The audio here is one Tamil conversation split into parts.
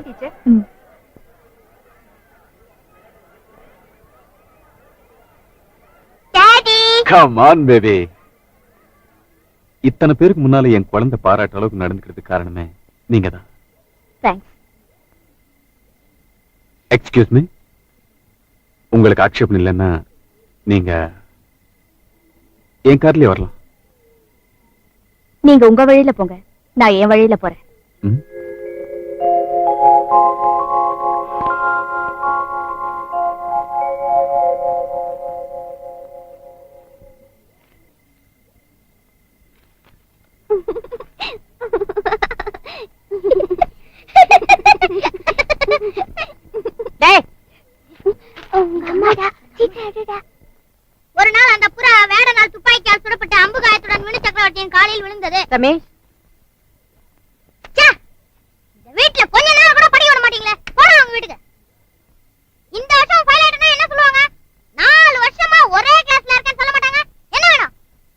teacher. Daddy! Come on, baby. இத்தனை பேருக்கு முன்னால என் குழந்தை பாராட்ட அளவுக்கு நடந்துக்கிறதுக்கு காரணமே நீங்க தான். Thanks. Excuse me. உங்களுக்கு ஆட்சேபம் இல்லைன்னா நீங்க என் கார்லயே வரலாம். நீங்க உங்க வழியில போங்க, நான் என் வழியில போறேன். ஒரு நாள் அந்த புறா வேடனால் துப்பாக்கியால் சுடப்பட்ட அம்பு காயத்துடன் வினு சக்கரவர்த்தியின் காலில் விழுந்தது. ரமேஷ், இந்த வீட்டுல கொஞ்ச நேரம் கூட படிக்க விட மாட்டீங்களே, போடா உங்க வீட்டுக்கு. இந்த வருஷம் ஃபைல் ஆயிட்டா என்ன சொல்லுவாங்க? 4 வருஷமா ஒரே கிளாஸ்ல இருக்கேன்னு சொல்ல மாட்டாங்க. என்ன வேணும்?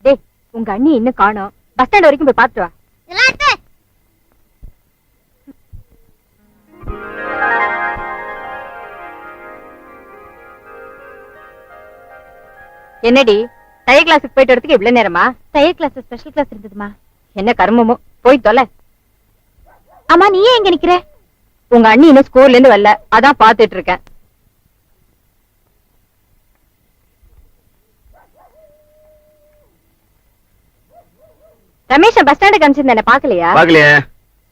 டேய், உங்க அண்ணி இன்னும் காணோம். பஸ் ஸ்டாண்ட் வரைக்கும் போய் பாத்துட்டு வா. என்னடி தைய கிளாஸுக்கு போயிட்டு வரதுக்கு இவ்வளவு நேரமா? தைய கிளாஸ் ஸ்பெஷல் கிளாஸ் இருந்ததுமா. என்ன கர்மமோ, போய் தொலை. அம்மா, நீ ஏன் எங்க நிக்கிற? உங்க அண்ணி இன்னும் ஸ்கூல்ல இருந்து வரல, அதான் பாத்துட்டு இருக்கேன். ரமேஷ் பஸ் ஸ்டாண்டுக்கு அனுப்பிச்சிருந்தேன், பாக்கலையா? பாக்கலையே.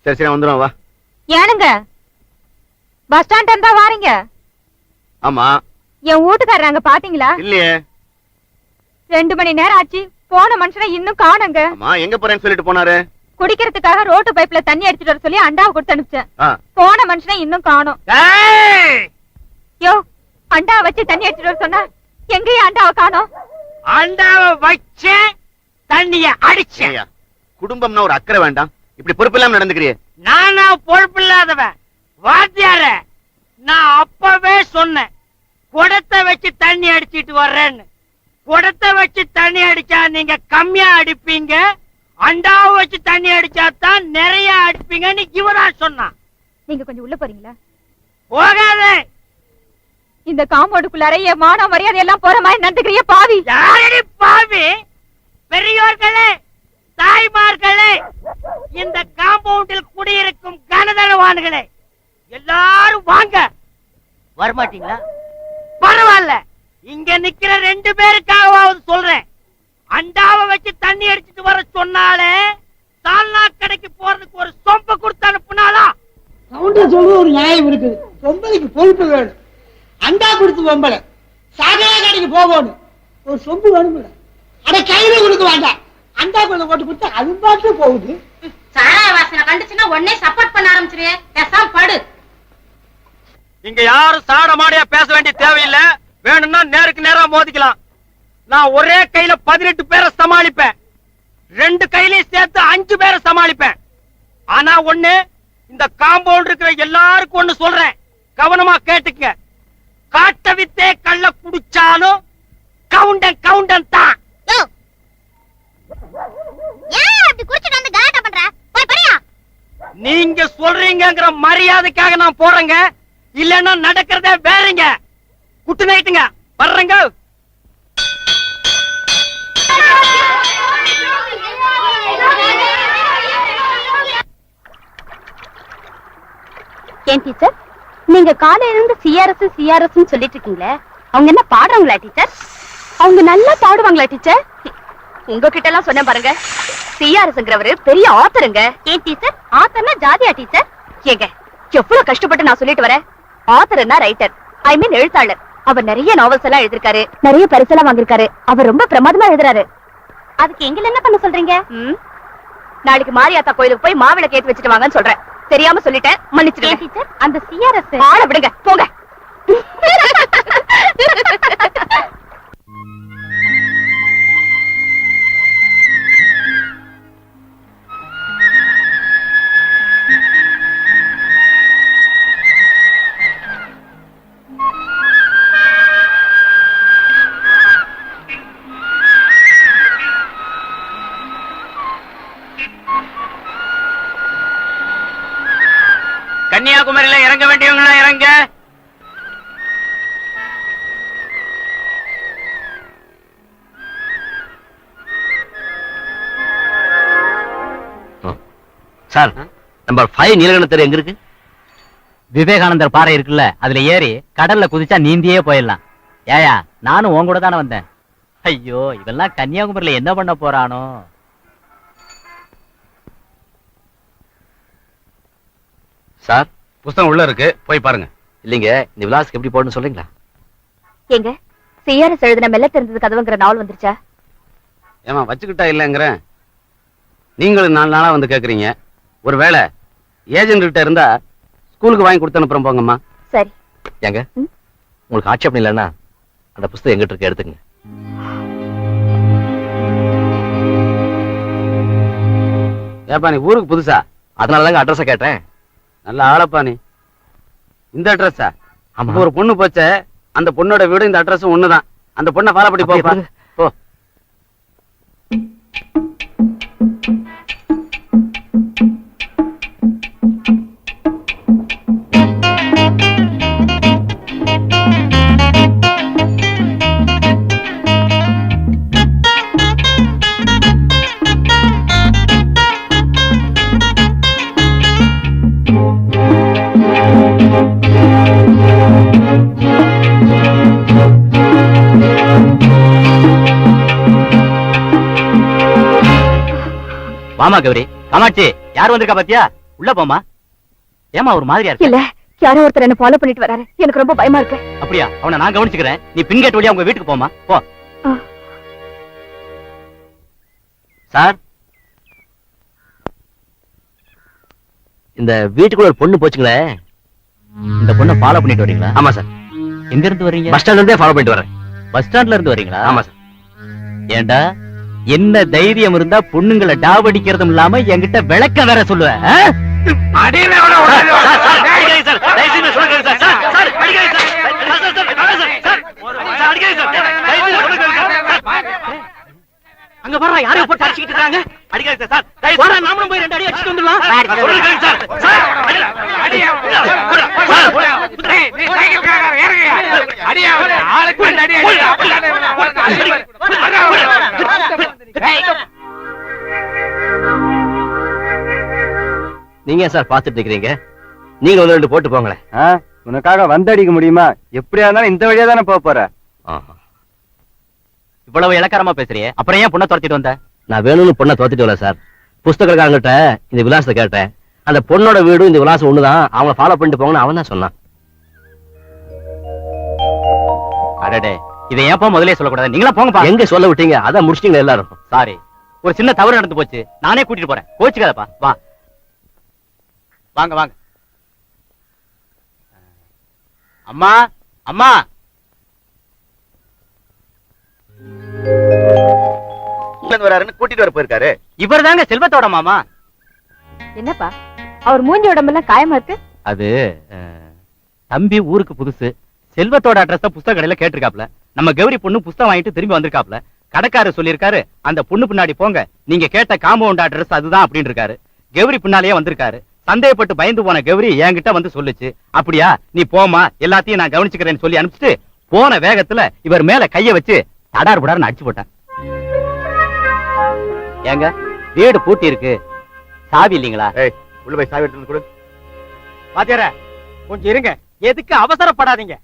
சரி சரி வந்துரும் வா. ஏனுங்க பஸ் ஸ்டாண்ட் இருந்தா வாரீங்க? ஆமா. என் வீட்டுக்காரங்க பாத்தீங்களா? இல்லையே. 2 மணி நேரம் ஆச்சு, போன மனுஷனை இன்னும் காணுங்க. அம்மா, எங்க போறேன்னு சொல்லிட்டு போனாரு? குடிக்கிறதுக்காக ரோட்டு பைப்ல தண்ணி அடிச்சிட்டு வர சொல்லி அண்டாவை கொடுத்து அனுப்பிச்சேன். போன மனுஷனை இன்னும் காணோம். யோ, அண்டாவை வச்சு தண்ணி அடிச்சிட்டு வர சொன்னா எங்கேயும் அண்டாவை காணோம். அண்டாவை வச்சு தண்ணிய அடிச்சேன். குடும்பம்னா ஒரு அக்கறை வேண்டாம், இப்படி பொறுப்பு இல்லாம நடந்துக்கிறியே. நானா பொறுப்பு இல்லாதவன்? வாத்தியார, நான் அப்பவே சொன்னேன் குடத்தை வச்சு தண்ணி அடிச்சிட்டு வர்றேன்னு. குடத்தை வச்சு தண்ணி அடிச்சா நீங்க கம்மியா அடிப்பீங்க, அண்டாவை வச்சு தண்ணி அடிச்சா தான் நிறைய அடிப்பீங்கன்னு இவதான் சொன்னான். நீங்க கொஞ்சம் உள்ள போறீங்களா? போகாதே. இந்த காம்பவுண்டுக்குள்ளார என் மான மரியாதை எல்லாம் போற மாதிரி நடந்துக்கிறிய பாவி. யாரடி பாவி? பெரியோர்களே, தாய்மார்களே, இந்த காம்பவுண்டில் குடியிருக்கும் கனதனவான்களே, எல்லாரும் வாங்க. வரமாட்டீங்களா? பரவாயில்ல, இங்க நிக்கிற 2 பேருக்காகவாவது சொல்றேன். அண்டாவை வச்சு தண்ணி அடிச்சிட்டு வர சொன்னாலே சால்னா கடைக்கு போறதுக்கு ஒரு சொம்பு கொடுத்து அனுப்புனாலா? கவுண்டர் சொல்ல ஒரு நியாயம் இருக்குது. பொம்பளைக்கு பொறுப்பு வேணும். அண்டா கொடுத்து பொம்பளை சாகா கடைக்கு போகணும், ஒரு சொம்பு வேணும். அட கையில கொடுக்க வேண்டாம், அண்டா கொள்ள போட்டு கொடுத்தா அது பாட்டு போகுது. சாராய வாசனை கண்டுச்சுன்னா உடனே சப்போர்ட் பண்ண ஆரம்பிச்சிரு. பேசாம படு. இங்க யாரும் சாட மாடியா பேச வேண்டிய தேவையில்லை. வேணும்னா நேருக்கு நேரா மோதிக்கலாம். நான் ஒரே கையில 18 பேரை சமாளிப்பேன், 2 கையிலையும் சேர்த்து 5 பேரை சமாளிப்பேன். ஆனா ஒண்ணு, இந்த காம்பவுண்ட் இருக்கிற எல்லாருக்கும் ஒண்ணு சொல்றேன், கவனமா கேட்டுக்க. காட்ட வித்தே கள்ள குடிச்சாலும் கவுண்டன் கவுண்டன் தான். நீங்க சொல்றீங்கங்கிற மரியாதைக்காக நான் போறேங்க, இல்லன்னா நடக்கிறதே வேறங்க. குட்டு நைட்டுங்க, வர்றேங்க. ஏன் டீச்சர், நீங்க காலையில இருந்து சிஆர்எஸ் சொல்லிட்டு இருக்கீங்களே, அவங்க என்ன பாடுறாங்களா டீச்சர்? அவங்க நல்லா பாடுவாங்களா டீச்சர்? உங்ககிட்ட எல்லாம் சொன்ன பாருங்க, சிஆர்எஸ்ங்கிறவரு பெரிய ஆத்தருங்க. ஏன் டீச்சர், ஆத்தர்னா ஜாதியா டீச்சர்? ஏங்க எவ்வளவு கஷ்டப்பட்டு நான் சொல்லிட்டு வரேன். ஆத்தர்னா ரைட்டர், ஐ மீன் எழுத்தாளர். அவர் நிறைய நாவல்ஸ் எல்லாம் எழுதிருக்காரு, நிறைய பரிசெல்லாம் வாங்கிருக்காரு. அவர் ரொம்ப பிரமாதமா எழுதுறாரு. அதுக்கு எங்களை என்ன பண்ண சொல்றீங்க? நாளைக்கு மாரியாத்தா கோயிலுக்கு போய் மாவிளை கேட்டு வச்சுட்டு வாங்கன்னு சொல்றேன். தெரியாம சொல்லிட்டேன், மன்னிச்சிடுங்க டீச்சர். அந்த சிஆர்எஸ் ஆள விடுங்க, போங்க. கன்னியாகுமரியில இறங்க வேண்டியவங்களா இறங்க. சார், நம்பர் 5 நீலகண்டத்தர் எங்க இருக்கு? விவேகானந்தர் பாறை இருக்குல்ல, அதுல ஏறி கடல்ல குதிச்சா நீந்தியே போயிடலாம். ஏயா, நானும் உன் கூட தானே வந்தேன். ஐயோ, இதெல்லாம் கன்னியாகுமரியில என்ன பண்ண போறானோ? சார், புஸ்தகம் உள்ள இருக்கு, போய் பாருங்க. இல்லைங்க, இந்த விலாசுக்கு எப்படி போடணும் சொல்றீங்களா? எங்க சிஆர்எஸ் எழுதின மெல்ல தெரிந்தது கதவுங்கிற நாவல் வந்துருச்சா? ஏமா வச்சுக்கிட்டா இல்லங்கிறேன். நீங்களும் 4 நாளா வந்து கேக்குறீங்க. ஒருவேளை ஏஜென்ட் கிட்ட இருந்தா ஸ்கூலுக்கு வாங்கி கொடுத்து அனுப்புறோம் போங்கம்மா. சரி. ஏங்க, உங்களுக்கு ஆட்சேபம் இல்லைன்னா அந்த புஸ்தகம் எங்கிட்ட இருக்கு, எடுத்துங்க. ஏப்பா நீ ஊருக்கு புதுசா? அதனாலதாங்க அட்ரஸ கேட்டேன். நல்ல ஆளப்பா நீ. இந்த அட்ரஸா? ஆமா. ஒரு பொண்ணு போச்சே, அந்த பொண்ணோட வீடு இந்த அட்ரஸ் ஒண்ணுதான். அந்த பொண்ணை ஃபாலோ பண்ணி போப்பா. போ. வாமா கௌரி. காமாட்சி, யார் வந்திருக்கா பாத்தியா? உள்ள போமா. ஏமா ஒரு மாதிரியா இருக்கு? இல்ல, யாரோ ஒருத்தர் என்ன ஃபாலோ பண்ணிட்டு வராரு. எனக்கு ரொம்ப பயமா இருக்கு. அப்படியா? அவனை நான் கவனிச்சுக்கிறேன். நீ பின்கேட் வழியா உங்க வீட்டுக்கு போமா. போ. சார், இந்த வீட்டுக்குள்ள ஒரு பொண்ணு போச்சுங்களே, இந்த பொண்ணை ஃபாலோ பண்ணிட்டு வரீங்களா? ஆமா சார். எங்க இருந்து வர்றீங்க? பஸ் ஸ்டாண்ட்ல இருந்தே ஃபாலோ பண்ணிட்டு வரேன். பஸ் ஸ்டாண்ட்ல இருந்து வரீங்களா? ஆமா சார். ஏண்டா, என்ன தைரியம் இருந்தா பொண்ணுங்களை டாவடிக்கிறதும் இல்லாம என்கிட்ட விளக்க வேற சொல்லுவேன். அங்க வர்ற யாரையோ போட்டு அடிச்சுக்கிட்டு இருக்காங்க. அடிக்காதீங்க சார். வர நாமளும் போய் 2 அடி அடிச்சிட்டு வந்துடலாம். சொல்லுங்க சார். சார், அடியா. நீ சைக்கிள்கார இறங்குயா. அடியா, ஆளுக்கு 2 அடி அடி. நீங்க ஏன் சார் பாத்துட்டு இருக்கீங்க? நீங்க வந்து 2 போட்டு போங்களேன். உனக்காக வந்தடிக்க முடியுமா? எப்படியா இருந்தாலும் இந்த வழியா தானே போக போற. இவ்வளவு இலக்காரமா பேசுறியே, அப்புறம் ஏன் பொண்ணை துரத்திட்டு வந்த? நான் வேணும்னு பொண்ணை தோத்திட்டு வரல சார். புஸ்தகக்காரங்கிட்ட இந்த விலாசத்தை கேட்டேன். அந்த பொண்ணோட வீடும் இந்த விலாசம் ஒண்ணுதான், அவங்க ஃபாலோ பண்ணிட்டு போங்கன்னு அவன் தான் சொன்னான். அடடே, இதை ஏப்பா முதலே சொல்லக்கூடாது? நீங்களா போங்கப்பா. எங்க சொல்ல விட்டீங்க? அதான் முடிச்சிட்டீங்களா எல்லாரும்? சாரி, ஒரு சின்ன தவறு நடந்து போச்சு. நானே கூட்டிட்டு போறேன், கோச்சுக்காதப்பா. வா, வாங்க வாங்க. அம்மா, அம்மா. கூட்டிட்டு வர போயிருக்காரு. இவர் தாங்க செல்வத்தோட மாமா. என்னப்பா, அவர் மூஞ்சி உடம்பெல்லாம் காயமா இருக்கு? அது தம்பி ஊருக்கு புதுசு. செல்வத்தோட அட்ரஸ் புஸ்தக கடையில கேட்டிருக்காப்ல. நம்ம கௌரி பொண்ணு புஸ்தகம் வாங்கிட்டு திரும்பி வந்திருக்காப்ல. கடைக்காரர் சொல்லியிருக்காரு, அந்த பொண்ணு பின்னாடி போங்க, நீங்க கேட்ட காம்பவுண்ட் அட்ரஸ் அதுதான் அப்படின்னு இருக்காரு. கௌரி பின்னாலேயே வந்திருக்காரு. சந்தேகப்பட்டு பயந்து போன கௌரி என்கிட்ட வந்து சொல்லுச்சு. அப்படியா, நீ போமா, எல்லாத்தையும் நான் கவனிச்சுக்கிறேன்னு சொல்லி அனுப்பிச்சிட்டு போன வேகத்துல இவர் மேல கைய வச்சு தடார் புடார்னு அடிச்சு போட்டான். ஏங்க, வீடு பூட்டி இருக்கு, சாவி இல்லீங்களா? உள்ள போய் சாவி எடுத்து கொடு. பாத்தியார, கொஞ்சம் இருங்க, எதுக்கு அவசரப்படாதீங்க.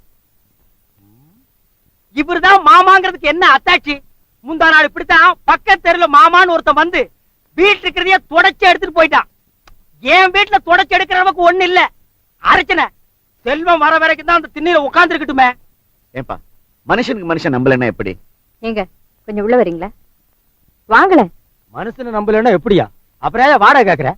இவருதான் மாமாங்கிறதுக்கு என்ன அத்தாட்சி? முந்தா நாள் இப்படித்தான் பக்கத்து தெருல மாமான்னு ஒருத்தன் வந்து வீட்டு இருக்கிறதையே தொடச்சு எடுத்துட்டு போயிட்டான். என் வீட்டுல தொடச்சு எடுக்கிற அளவுக்கு ஒண்ணு இல்ல. அரைச்சன செல்வம் வர வரைக்கும் தான் அந்த திண்ணையில உட்கார்ந்து இருக்கட்டுமே. ஏன்பா மனுஷனுக்கு மனுஷன் நம்பலன்னா எப்படி? நீங்க கொஞ்சம் உள்ள வரீங்களா? வாங்கல. மனுஷனை நம்பலன்னா எப்படியா? அப்புறம் ஏன் வாடகை கேக்குற?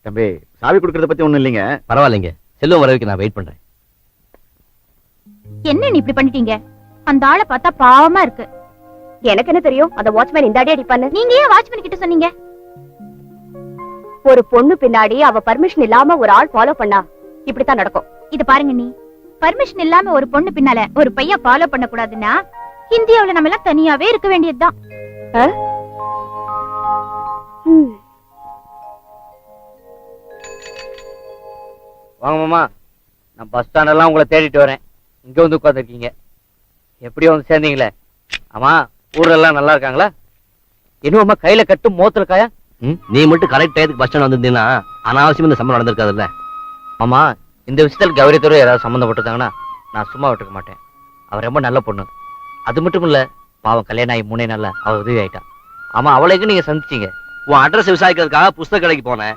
தம்பி, சாவி கொடுக்கறத பத்தி ஒண்ணும் இல்லைங்க. பரவாயில்லைங்க, செல்வம் வர வரைக்கும் நான் வெயிட் பண்றேன். என்ன நீ இப்படி பண்ணிட்டீங்க? அந்த ஆளை பார்த்தா பாவமா இருக்கு. எனக்கு என்ன தெரியும் அந்த வாட்ச்மேன் இந்த அடி அடிப்பான்னு? நீங்க ஏன் வாட்ச்மேன் கிட்ட சொன்னீங்க? ஒரு பொண்ணு பின்னாடி அவ பர்மிஷன் இல்லாம ஒரு ஆள் ஃபாலோ பண்ணா இப்படித்தான் நடக்கும். இது பாருங்க, நீ பர்மிஷன் இல்லாம ஒரு பொண்ணு பின்னால ஒரு பையன் ஃபாலோ பண்ண கூடாதுன்னா இந்தியாவுல நம்ம எல்லாம் தனியாவே இருக்க வேண்டியதுதான். வாங்க மாமா, நான் பஸ் ஸ்டாண்டெல்லாம் உங்களை தேடிட்டு வரேன். இங்க வந்து உட்காந்துருக்கீங்க, எப்படியோ வந்து சேர்ந்தீங்களே. ஆமா, ஊர்ல எல்லாம் நல்லா இருக்காங்களா? என்னமா கையில கட்டு மோத்துல காயா? நீ மட்டும் கரெக்ட் டயத்துக்கு பஸ் ஸ்டாண்ட் வந்திருந்தீங்கன்னா அனாவசியம் இந்த சம்பளம் நடந்திருக்காதுல்ல. ஆமா, இந்த விஷயத்துல கௌரி துறை ஏதாவது சம்மந்தப்பட்டிருந்தாங்கன்னா நான் சும்மா விட்டுக்க மாட்டேன். அவ ரொம்ப நல்ல பொண்ணு. அது மட்டும் இல்ல, பாவம் கல்யாணம் ஆகி 3 நாள்ல அவ உதவி ஆயிட்டான். ஆமா, அவளைக்கு நீங்க சந்திச்சீங்க. உன் அட்ரஸ் விசாரிக்கிறதுக்காக புஸ்தக கடைக்கு போனேன்.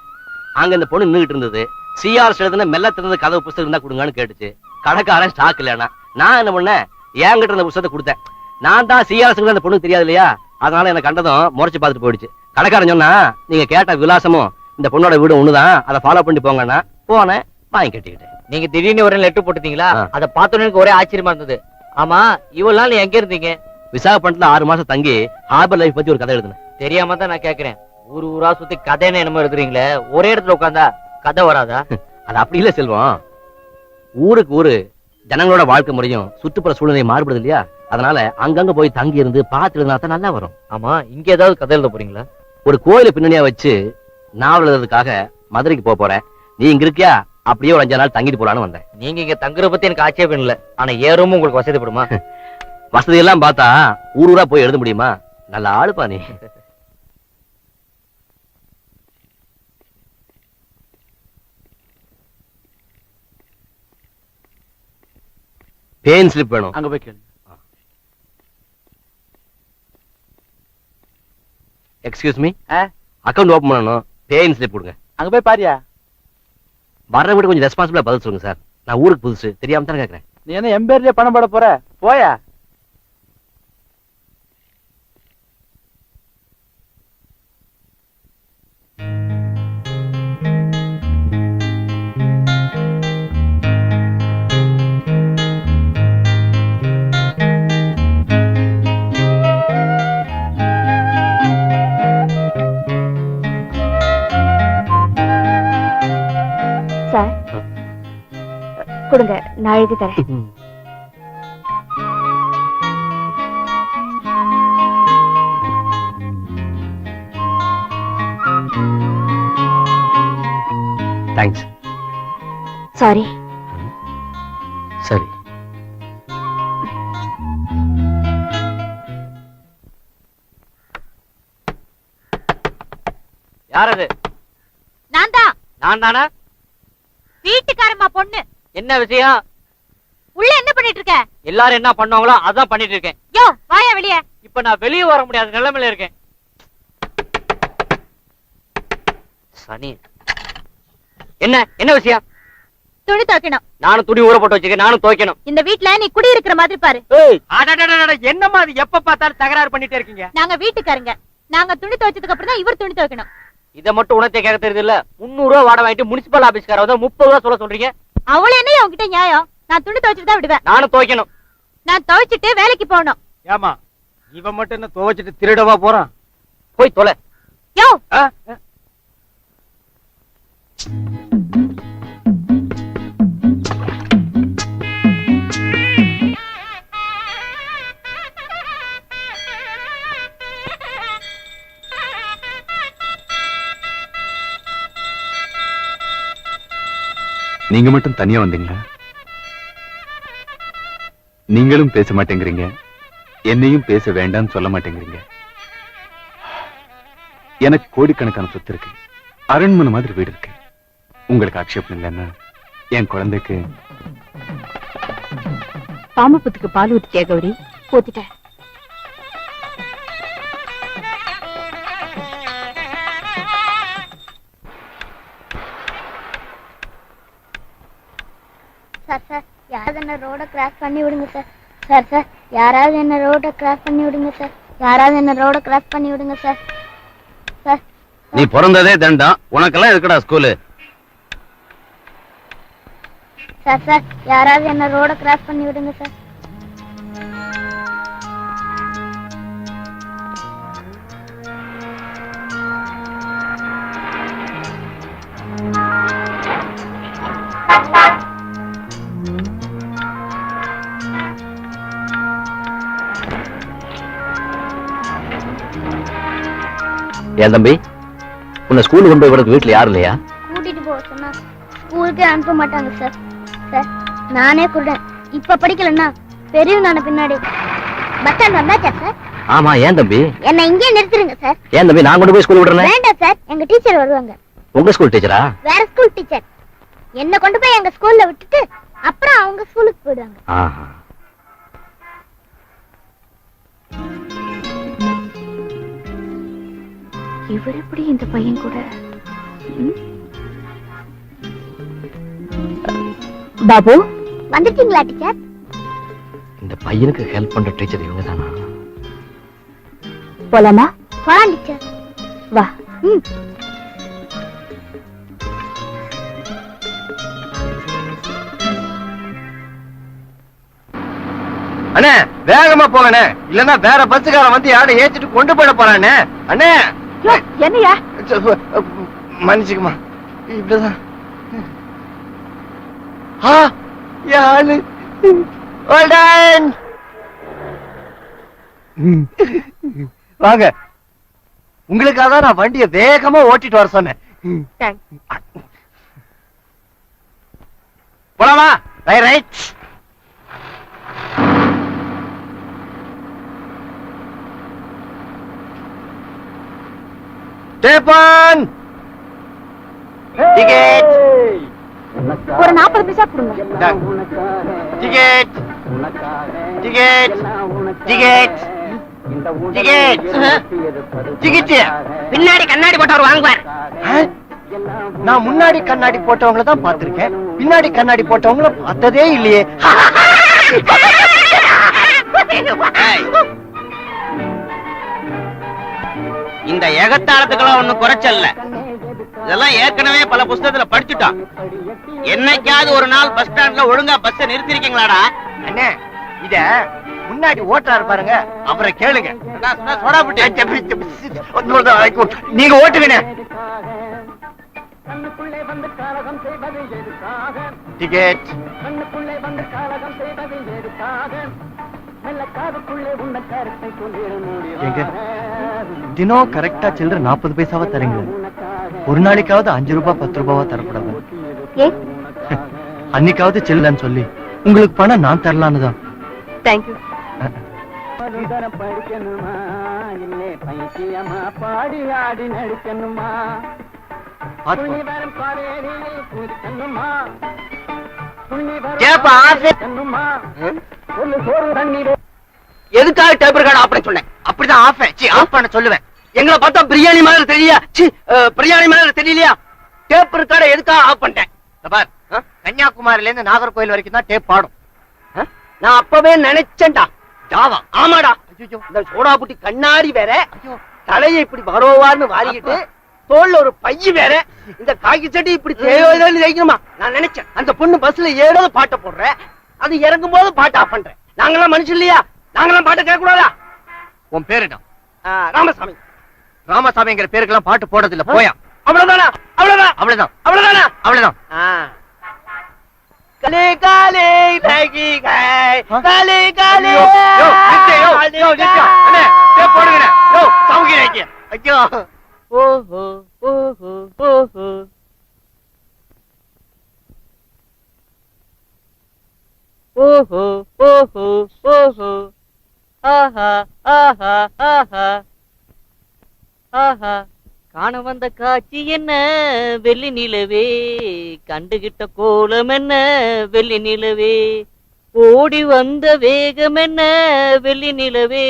அங்க இந்த பொண்ணு நின்றுட்டு இருந்தது. சிஆர் எழுதுன மெல்ல திறந்த கதவு புஸ்தகம் இருந்தா கொடுங்கன்னு கேட்டுச்சு. கடைக்காரன் ஸ்டாக் இல்லைன்னா நான் என்ன பண்ணேன், என்கிட்ட இருந்த புஸ்தகத்தை கொடுத்தேன். நான் தான் சிஆர் அந்த பொண்ணுக்கு தெரியாது இல்லையா, அதனால எனக்கு கண்டதும் முறைச்சு பார்த்துட்டு போயிடுச்சு. கடைக்காரன் சொன்னா, நீங்க கேட்ட விலாசமும் இந்த பொண்ணோட வீடு ஒண்ணுதான், அதை ஃபாலோ பண்ணி போங்கன்னா போனேன், வாங்கி கட்டிக்கிட்டேன். நீங்க திடீர்னு ஒரு லெட்டர் போட்டுட்டீங்களா? அதை பார்த்தோன்னு எனக்கு ஒரே ஆச்சரியமா இருந்தது. ஆமா, இவ்வளவு நாள் நீ எங்க இருந்தீங்க? விசாகப்பட்டினத்துல 6 மாசம் தங்கி ஹார்பர் லைஃப் பத்தி ஒரு கதை எழுதுனேன். தெரியாம தான் நான் கேக்குறேன். ஊரு ஊரா சுத்தி கதைன்னு என்னமோ எழுதுறீங்களே, ஒரே இடத்துல உட்காந்தா கதை வராதா? அது அப்படி இல்ல செல்வம், ஊருக்கு ஊரு ஜனங்களோட வாழ்க்கை முறையும் சுற்றுப்புற சூழ்நிலை மாறுபடுது இல்லையா, அதனால அங்கங்க போய் தங்கி இருந்து பார்த்து எழுதினா தான் நல்லா வரும். ஆமா, இங்க ஏதாவது கதை எழுத போறீங்களா? ஒரு கோயிலை பின்னணியா வச்சு நாவல் எழுதுறதுக்காக மதுரைக்கு போறேன். நீ இங்க இருக்கியா? அப்படியே ஒரு 5 நாள் தங்கிட்டு போலான்னு வந்தேன். நீங்க இங்க தங்குற பத்தி எனக்கு ஆட்சேபம் இல்ல, ஆனா ஏறும் உங்களுக்கு வசதிப்படுமா? வசதி எல்லாம் பார்த்தா ஊர் ஊரா போய் எழுத முடியுமா? நல்ல ஆளுப்பா நீ. பேன் ஸ்லிப் வேணும். அங்க போய் கேளு. எக்ஸ்கியூஸ் மீ, அக்கவுண்ட் ஓபன் பண்ணணும், பேன் ஸ்லிப் கொடுங்க. அங்க போய் பாரியா. வர்ற விட கொஞ்சம் ரெஸ்பான்சிபிளா பதில் சொல்லுங்க சார். நான் ஊருக்கு புதுசு, தெரியாம தானே கேக்குறேன். நீ என்ன எம்பேர்லயே பணம் போட போற? போயா. சார் கொடுங்க, நான் எழுதி தரேன். தேங்க்ஸ். சாரி. சரி. யார் அது? நான் தான். நான் தானா? வீட்டுக்காரம்மா பொண்ணு. என்ன விஷயம்? உள்ள என்ன பண்ணிட்டு இருக்க? எல்லாரும் என்ன பண்ணுவாங்களோ அதான் பண்ணிட்டு இருக்கேன். யோ, வாயா வெளிய. இப்ப நான் வெளியே வர முடியாத நிலைமையில இருக்கேன். சனி, என்ன என்ன விஷயம்? துணி துவைக்கணும். நானும் துணி ஊற போட்டு வச்சிருக்கேன், நானும் துவைக்கணும். இந்த வீட்ல நீ குடி இருக்கிற மாதிரி பாரு. என்னமா அது எப்ப பார்த்தாலும் தகராறு பண்ணிட்டே இருக்கீங்க? நாங்க வீட்டுக்காரங்க. நாங்க துணி துவைச்சதுக்கு அப்புறம் தான் இவர் துணி துவைக்கணும். இதை மட்டும் உணர்த்தே கேட்க தெரியுது இல்ல? 300 ரூபா வாடகை வாங்கிட்டு முனிசிபல் ஆபீஸ்கார வந்து 30 ரூபா சொல்ல சொல்றீங்க. அவள என்ன உங்ககிட்ட நியாயம்? நான் துணி துவைச்சிட்டு தான் விடுவேன். நானும் துவைக்கணும். நான் துவைச்சிட்டு வேலைக்கு போகணும். ஏமா இவன் மட்டும் என்ன துவைச்சிட்டு திருடவா போறான்? போய் தொலை. யோ, நீங்க மட்டும் தனியா வந்தீங்களா? நீங்களும் பேச மாட்டேங்கிறீங்க, என்னையும் பேச வேண்டாம்னு சொல்ல மாட்டேங்கிறீங்க. எனக்கு கோடிக்கணக்கான சொத்து இருக்கு, அரண்மனை மாதிரி வீடு இருக்கு. உங்களுக்கு ஆட்சேபம் இல்லைன்னா என் குழந்தைக்கு பாம்புத்துக்கு பால் ஊத்திட்டியா கௌரி? ஊத்திட்டேன். சார் யாராவது என்ன ரோட கிராஸ் பண்ணி விடுங்க சார். சார் யாராவது என்ன ரோட கிராஸ் பண்ணி விடுங்க சார். யாராவது என்ன ரோட கிராஸ் பண்ணி விடுங்க சார். சார் நீ பிறந்ததே தண்டம், உனக்கெல்லாம் எதுக்குடா ஸ்கூலு? சார் யாராவது என்ன ரோட கிராஸ் பண்ணி விடுங்க சார். ஏன் தம்பி, உன்னை ஸ்கூலுக்கு கொண்டு போய் விடுறது வீட்டுல யாரும் இல்லையா? கூட்டிட்டு போக சொன்னா ஸ்கூலுக்கே அனுப்ப மாட்டாங்க சார். சார் நானே குருடன், இப்ப படிக்கலன்னா பெரியவனான பின்னாடி பஸ் ஸ்டாண்ட் வந்தாச்சா சார்? ஆமா. ஏன் தம்பி? என்ன இங்கே நிறுத்திருங்க சார். ஏன் தம்பி, நான் கொண்டு போய் ஸ்கூல் விடுறேன். வேண்டாம் சார், எங்க டீச்சர் வருவாங்க. உங்க ஸ்கூல் டீச்சரா? வேற ஸ்கூல் டீச்சர். என்ன கொண்டு போய் எங்க ஸ்கூல்ல விட்டுட்டு அப்புறம் அவங்க ஸ்கூலுக்கு போயிடுவாங்க. ஆஹா. இவர் எப்படி இந்த பையன் கூட? பாபு வந்துட்டீங்களா டீச்சர்? இந்த பையனுக்கு ஹெல்ப் பண்ற டீச்சர் இவங்க தானா? போலாமா? போலாம் டீச்சர். வா. அண்ணே வேகமா போங்கண்ணே, இல்லன்னா வேற பஸ்ஸுக்காரன் வந்து யாரை ஏத்திட்டு கொண்டு போயிட போறானே. அண்ணே என்னையா? மன்னிச்சுக்குமா, இப்படிதான் யாரு வாங்க. உங்களுக்காக தான் நான் வண்டியை வேகமா ஓட்டிட்டு வர சொன்னேன். போலாமா? ரைட். ஸ்டேபன், டிக்கெட் ஒரு 40 பைசா கொடுங்க. Ticket ticket ticket ticket ticket. பின்னாடி கண்ணாடி போட்டவர் வாங்குவார். நான் முன்னாடி கண்ணாடி போட்டவங்கள தான் பார்த்திருக்கேன், பின்னாடி கண்ணாடி போட்டவங்கள பார்த்ததே இல்லையே. இந்த எகத்தாளத்துக்கெல்லாம் ஒண்ணும் குறைச்சல்ல. இதெல்லாம் ஏற்கனவே பல புஸ்தகத்துல படிச்சுட்டோம். என்னைக்காவது ஒரு நாள் பஸ் ஸ்டாண்ட்ல ஒழுங்கா பஸ் நிறுத்திருக்கீங்களாடா? அண்ணே இத முன்னாடி ஓட்டுறாரு பாருங்க, அப்புறம் கேளுங்க. நீங்க ஓட்டுவீங்க. டிக்கெட் தினம் கரெக்டா சில்லற 40 பைசாவா தரீங்க. ஒரு நாளைக்காவது 5 ரூபாய் 10 ரூபாவா தரக்கூடாது? அன்னைக்காவது சில்லன்னு சொல்லி உங்களுக்கு பணம் நான் தரலான்னு தான். தேங்க்யூ. பாடி ஆடி நடிக்கணுமா? எதுக்காக டேபிள் கார்டு ஆஃப் சொன்னேன்? அப்படிதான் ஆஃப் பண்ண சொல்லுவேன். எங்களை பார்த்தா பிரியாணி மாதிரி தெரியலையா? பிரியாணி மாதிரி தெரியலையா? டேப் இருக்காட எதுக்காக ஆஃப் பண்ணிட்டேன்? கன்னியாகுமரியில இருந்து நாகர்கோயில் வரைக்கும் தான் டேப் பாடும். நான் அப்பவே நினைச்சேன்டா. ஜாவா ஆமாடா. இந்த சோடா புட்டி கண்ணாடி வேற, தலையை இப்படி பரோவான்னு வாரிக்கிட்டு தோல்ல ஒரு பைய வேற, இந்த காக்கி சட்டி இப்படி தேவைக்கணுமா? நான் நினைச்சேன் அந்த பொண்ணு பஸ்ல ஏறோது பாட்டை போடுற, அது இறங்கும் போது பாட்டு ஆஃப் பண்றேன். நாங்கெல்லாம் மனுஷன் இல்லையா? நாங்கெல்லாம் பாட்டை கேட்க கூடாதா? உன் பேருடா ராமசாமி. ராமசாமிங்கிற பேருக்கெல்லாம் பாட்டு போடுறது இல்ல. போயா? அவ்வளவுதானா? அவ்வளவுதான் அவ்வளவுதான் அவ்வளவுதானா? அவ்வளவுதான். காலே காலே லகி கை காலே காலே. போடுங்க சவுகிறீங்க. ஐயோ ஓஹோ ஓஹோ ஓஹோ. ஓஹோ ஓஹோ ஓஹோ ஆஹா ஆஹா ஆஹா ஆஹா காண வந்த காட்சி என்ன வெள்ளி நிலவே கண்டுகிட்ட கோலம் என்ன வெள்ளி நிலவே ஓடி வந்த வேகம் என்ன வெள்ளி நிலவே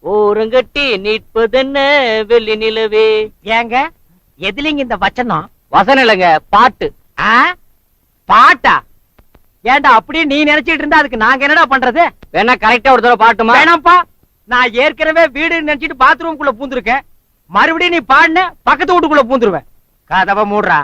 ஓரங்கட்டி நிற்பதென்ன வெள்ளி நிலவே. ஏங்க எதுலீங்க இந்த வச்சனம்? வசனம் இல்லைங்க, பாட்டு. பாட்டா? ஏன்டா அப்படியே நீ நினைச்சிட்டு இருந்தா அதுக்கு நாங்க என்னடா பண்றது? வேணா கரெக்டா ஒரு தடவை பாட்டுமா? வேணாம்ப்பா, நான் ஏற்கனவே வீடு நினைச்சிட்டு பாத்ரூம் குள்ள பூந்துருக்கேன். மறுபடியும் நீ பாடுன பக்கத்து வீட்டுக்குள்ள பூந்துருவேன். கதவை மூடுறா.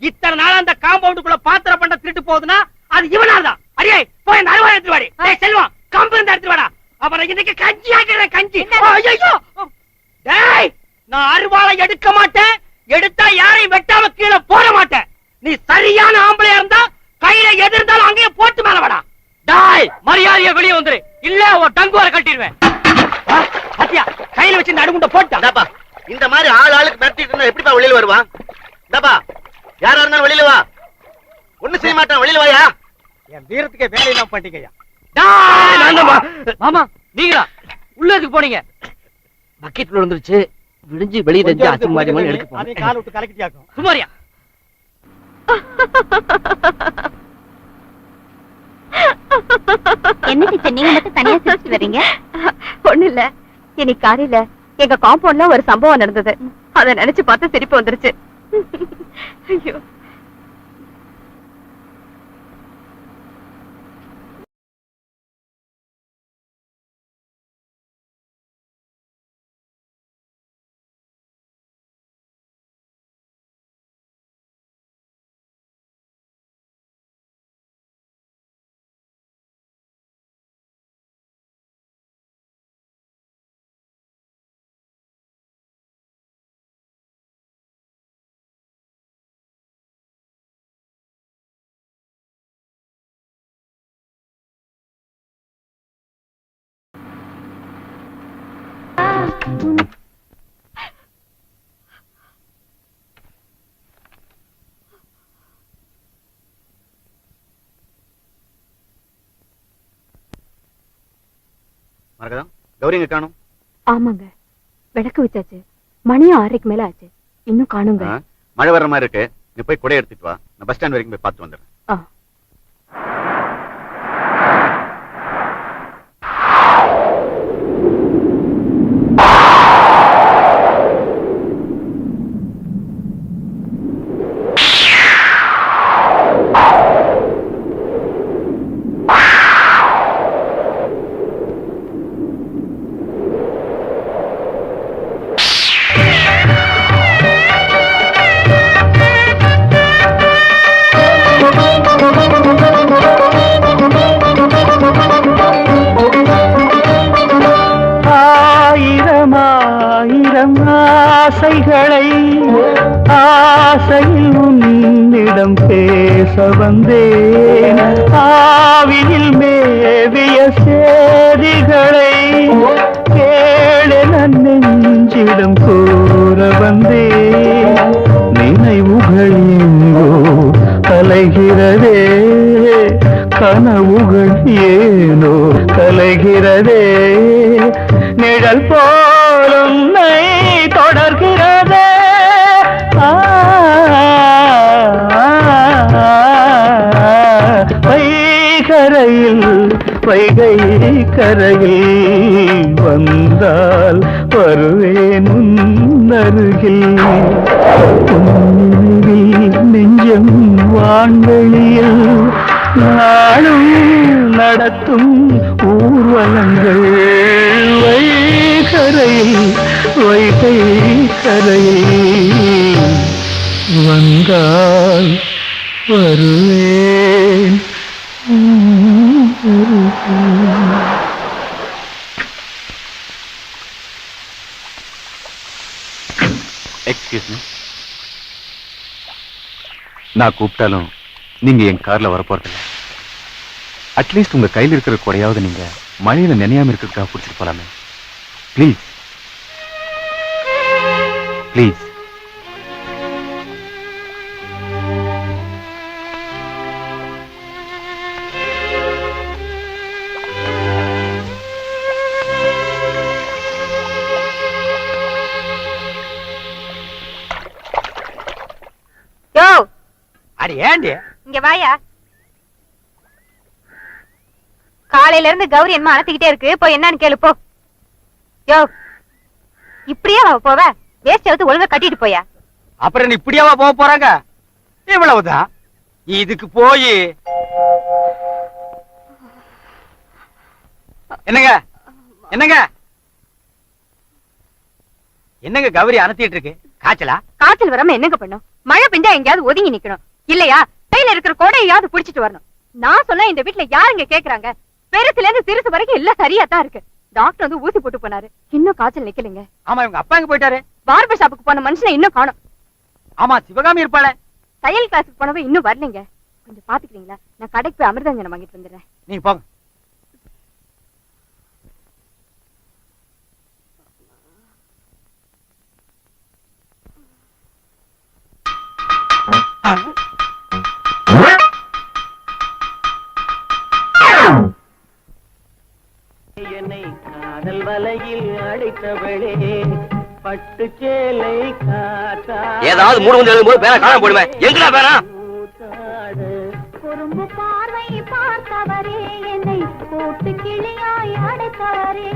இத்தனை நாள் அந்த காம்பவுண்டுக்குள்ள பாத்திர பண்ண திருட்டு போகுதுன்னா அது இவனால்தான். அரியே போய் அந்த அருவா எடுத்து வாடி. செல்வம் கம்பு இருந்தா எடுத்து வாடா. அப்புறம் இன்னைக்கு கஞ்சி ஆக்கிறேன் கஞ்சி. ஐயோ டேய், நான் அருவாளை எடுக்க மாட்டேன். எடுத்தா யாரையும் வெட்டாம கீழே போட மாட்டேன். நீ சரியான ஆம்பளையா இருந்தா கையில எது இருந்தாலும் அங்கேயே போட்டு மேல வாடா. டாய், மரியாதையா வெளியே வந்துரு, இல்ல ஒரு டங்குவார கட்டிடுவேன். அத்தியா கையில வச்சு இந்த அடுகுண்ட போட்டா. இந்த மாதிரி ஆள் ஆளுக்கு மிரட்டிட்டு இருந்தா எப்படிப்பா வெளியில வருவான்? இந்தப்பா, யாரா இருந்தாலும் வெளியில வா. ஒண்ணு செய்ய மாட்டான், வெளியில வாயா. என் வீரத்துக்கே வேலையெல்லாம் பண்ணிட்டீங்க. மாமா நீங்களா உள்ளதுக்கு போனீங்க? பக்கெட்ல விழுந்துருச்சு, விடிஞ்சு வெளியே தெரிஞ்சு அச்சு மாதிரி மாதிரி எடுக்க அதை கால் விட்டு கலக்கிட்டியாக்கும். சுமாரியா என்ன டீச்சர் நீங்க மட்டும் தனியா சிரிச்சுட்டு வர்றீங்க? ஒண்ணு இல்ல, இன்னைக்கு காலையில எங்க காம்பவுண்ட்ல ஒரு சம்பவம் நடந்தது. அத நினைச்சு பார்த்து சிரிப்பு வந்துருச்சு. ஐயோ, மரகதம், கௌரிங்க காணும். ஆமாங்க, விளக்கு வச்சாச்சு, மணியும் 6:30 மேல ஆச்சு, இன்னும் காணுங்க. மழை வர்ற மாதிரி இருக்கு, நீ போய் குடை எடுத்துட்டு வா. நான் பஸ் ஸ்டாண்ட் வரைக்கும் போய் பார்த்து வந்துடுறேன். ஆசைகளை ஆசையில் உன்னை உன்னிடம் பேச வந்தேன் ஆவியில் மேவிய சேதிகளை கேளென நெஞ்சிடம் கூற வந்தேன் நினைவுகள் எங்கோ கலைகிறதே கனவுகள் ஏனோ கலைகிறதே நிழல் போலும் நை தொடர்கிறதே வைகரையில் வைகை கரையில் வந்தால் வருவேன் உன்னருகில் உன்னில் நெஞ்சம் வான்வெளியில் நாளும் நடத்தும் ஊர்வலங்கள் வைகரையில் வைகை கரையில் வந்தால் வருவேன் எக்ஸ்கியூஸ் மீ. நான் கூப்பிட்டாலும் நீங்க என் கார்ல வரப்போறதில்ல. அட்லீஸ்ட் உங்க கையில் இருக்கிற குறையாவது நீங்க மழையில நினையாம இருக்கிறதுக்காக பிடிச்சிட்டு போலாமே. Please please. யோ அடி ஏண்டி இங்க வாயா. காலையில இருந்து கௌரி என்ன அனுத்திக்கிட்டே இருக்கு, போய் என்னன்னு கேளு போ. யோ இப்படியே அவ போவ, வேஸ்ட் எடுத்து ஒழுங்கா கட்டிட்டு போயா. அப்புறம் நீ இப்படியாவா போக போறாங்க? இவ்வளவுதான். இதுக்கு போய் என்னங்க என்னங்க என்னங்க கௌரி அனுத்திட்டு இருக்கு? காய்ச்சலா? காய்ச்சல் வராம என்னங்க பண்ணும்? மழை பெஞ்சா எங்கேயாவது ஒதுங்கி நிக்கணும் இல்லையா? கையில இருக்கிற கோடையாவது புடிச்சிட்டு வரணும். நான் சொன்னா இந்த வீட்டுல யாருங்க கேக்குறாங்க? பெருசுல இருந்து சிறுசு வரைக்கும் எல்லாம் சரியா தான் இருக்கு. டாக்டர் வந்து ஊசி போட்டு போனாரு, இன்னும் காய்ச்சல் நிக்கலைங்க. ஆமா, இவங்க அப்பா எங்க போயிட்டாரு? பார்பர் ஷாப்புக்கு போன மனுஷனை இன்னும் காணோம். ஆமா, சிவகாமி இருப்பாள. தையல் கிளாஸுக்கு போனவ இன்னும் வரலைங்க. கொஞ்சம் பாத்துக்கிறீங்களா? நான் கடைக்கு போய் அமிர்தாஞ்சனம் வாங்கிட்டு வந்துடுறேன். நீங்க போங்க. என்னை காதல் வலையில் அடைத்தவளே பட்டு சேலை காத்தா ஏதாவது மூணு வந்து எழுதும்போது பேரா காணாம போடுவேன். எங்கடா பேரா? குறும்பு பார்வை பார்த்தவரே என்னை போட்டு கிளியாய் அடைத்தவரே.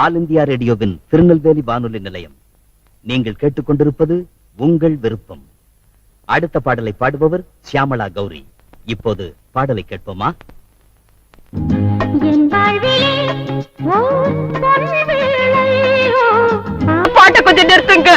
ஆல் இந்தியா ரேடியோவின் திருநெல்வேலி வானொலி நிலையம். நீங்கள் கேட்டுக்கொண்டிருப்பது உங்கள் விருப்பம். அடுத்த பாடலை பாடுபவர் சியாமளா கௌரி. இப்போது பாடலை கேட்போமா? பாட்டை கொஞ்சம் நிறுத்துங்க.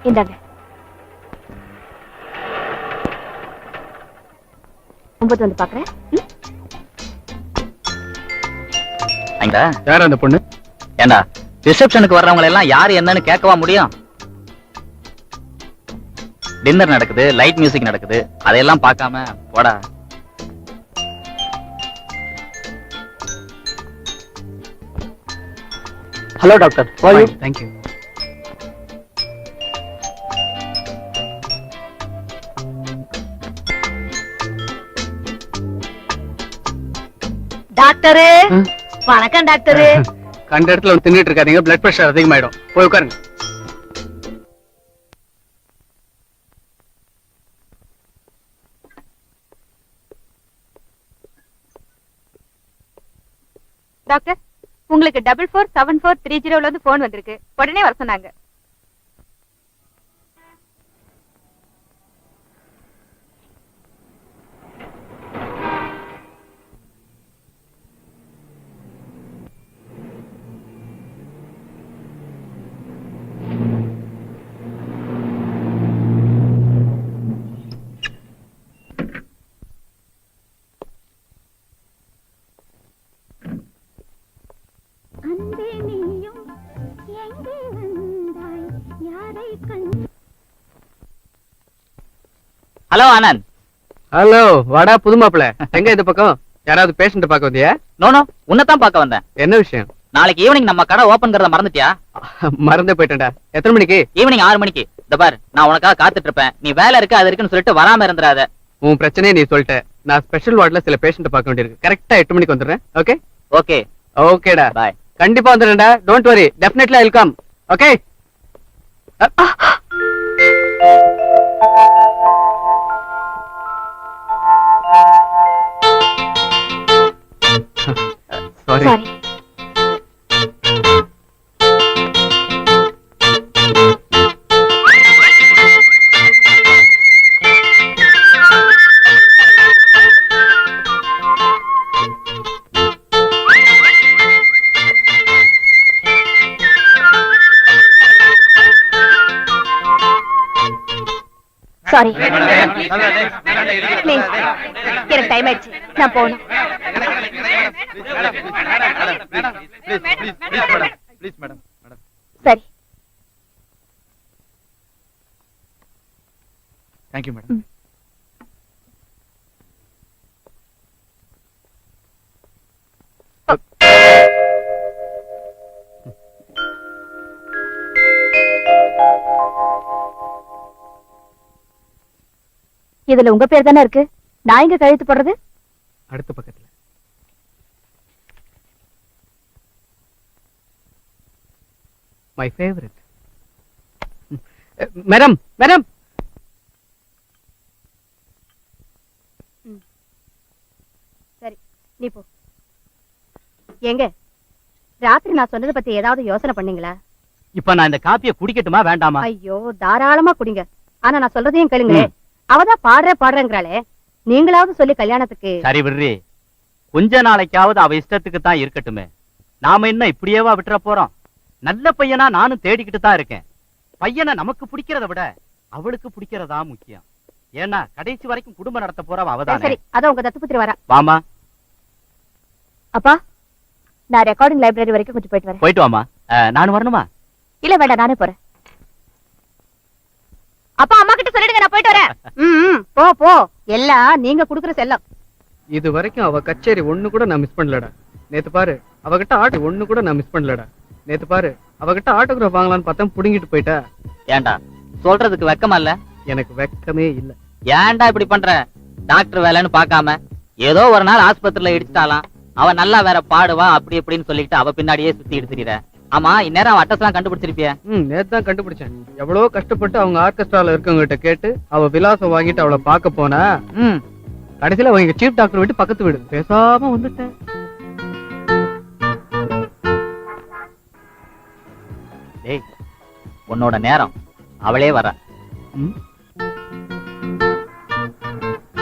இந்தாங்க. 9 வந்து பாக்குறேன். யார் அந்த பொண்ணு? ஏண்டா ரிசப்ஷனுக்கு வர்றவங்க எல்லாம் யாரு என்னன்னு கேட்கவா முடியும்? டின்னர் நடக்குது, லைட் மியூசிக் நடக்குது, அதையெல்லாம் பார்க்காம போடா. Hello doctor. தேங்க்யூ. டாக்டரு வணக்கம். டாக்டரு கண்ட இடத்துல வந்து தின்னுட்டு இருக்காதீங்க, பிளட் பிரஷர் அதிகமாயிடும். போய் உட்காருங்க. டாக்டர், உங்களுக்கு 447430 இருந்து போன் வந்திருக்கு. உடனே வர சொன்னாங்க. ஹலோ ஆனந்த். ஹலோ வாடா புது மாப்பிள. எங்க இந்த பக்கம் யாராவது பேஷண்ட் பார்க்க வந்தியா? நோனோ, உன்னதான் பார்க்க வந்தேன். என்ன விஷயம்? நாளைக்கு ஈவினிங் நம்ம கடை ஓபன்ங்கறத மறந்துட்டியா? மறந்தே போயிட்டேன்டா. எத்தனை மணிக்கு? ஈவினிங் 6 மணிக்கு. இந்த பார், நான் உனக்காக காத்துட்டு இருப்பேன். நீ வேலை இருக்கு அது இருக்குன்னு சொல்லிட்டு வராம இருந்துறாத. உன் பிரச்சனையை நீ சொல்லிட்ட. நான் ஸ்பெஷல் வார்டுல சில பேஷண்ட் பார்க்க வேண்டியிருக்கு. கரெக்டா 8 மணிக்கு வந்துடுறேன். ஓகே ஓகே ஓகேடா. பாய். கண்டிப்பா வந்துடுறேன்டா. Don't worry, definitely I will come. Okay. Sorry. Sorry please, எனக்கு டைம் ஆயிடுச்சு, நான் போகணும். சரி. Thank you madam. இதுல உங்க பேர் தானே இருக்கு. நான் எங்க கழுத்து போடுறது? அடுத்த பக்கத்துல. My favourite. Madam madam. சரி, நீ போ. எங்க ராத்திரி நான் சொன்னதை பத்தி ஏதாவது யோசனை பண்ணீங்களா? இப்ப நான் இந்த காப்பியை குடிக்கட்டுமா வேண்டாமா? ஐயோ, தாராளமா குடிங்க. ஆனா நான் சொல்றதையும் கேளுங்களே. அவதான் பாடுறேங்கிறாளே, நீங்களாவது சொல்லி கல்யாணத்துக்கு. சரி விடுறி, கொஞ்ச நாளைக்காவது அவ இஷ்டத்துக்கு தான் இருக்கட்டுமே. நாம என்ன இப்படியேவா விட்டுற போறோம்? நல்ல பையனா நானும் தேடிக்கிட்டு தான் இருக்கேன். பையனை நமக்கு பிடிக்கிறத விட அவளுக்கு பிடிக்கிறதா முக்கியம். ஏன்னா கடைசி வரைக்கும் குடும்பம் நடத்த போறவ அவதான். சரி, அதான் உங்க தத்துப்புத்திரி வரா. வாமா. அப்பா, நான் ரெக்கார்டிங் லைப்ரரி வரைக்கும் கொஞ்சம் போயிட்டு வரேன். போயிட்டு வாமா. நானும் வரணுமா? இல்ல வேண்டாம், நானே போறேன். அப்பா அம்மா கிட்ட சொல்லிடுங்க, நான் போயிட்டு வரேன். போ போ, எல்லாம் நீங்க குடுக்குற செல்லம். இது வரைக்கும் அவ கச்சேரி ஒண்ணு கூட நான் மிஸ் பண்ணலடா. நேத்து பாரு அவகிட்ட ஒண்ணு கூட நான் மிஸ் பண்ணலடா. நேத்து பாரு அவகிட்ட ஆட்டோகிராஃப் வாங்கலான்னு பார்த்தா புடுங்கிட்டு போயிட்டா. ஏண்டா சொல்றதுக்கு வெக்கமா இல்ல? எனக்கு வெக்கமே இல்ல. ஏன்டா இப்படி பண்ற? டாக்டர் வேலைன்னு பார்க்காம ஏதோ ஒரு நாள் ஆஸ்பத்திரியில இடிச்சிட்டாலாம். அவ நல்லா வேற பாடுவா அப்படி இப்படின்னு சொல்லிட்டு அவ பின்னாடியே சுத்தி எடுத்துறீர. ஆமா, இந்நேரம் அவ அட்ரஸ் எல்லாம் கண்டுபிடிச்சிருப்பிய? நேத்து தான் கண்டுபிடிச்சேன். எவ்வளவு கஷ்டப்பட்டு அவங்க ஆர்கெஸ்ட்ரால இருக்கவங்கிட்ட கேட்டு அவ விலாசம் வாங்கிட்டு அவளை பார்க்க போனா கடைசியில அவங்க சீஃப் டாக்டர் வீட்டு பக்கத்து வீடு. பேசாம வந்துட்டேன். டேய், உன்னோட நேரம் அவளே வர.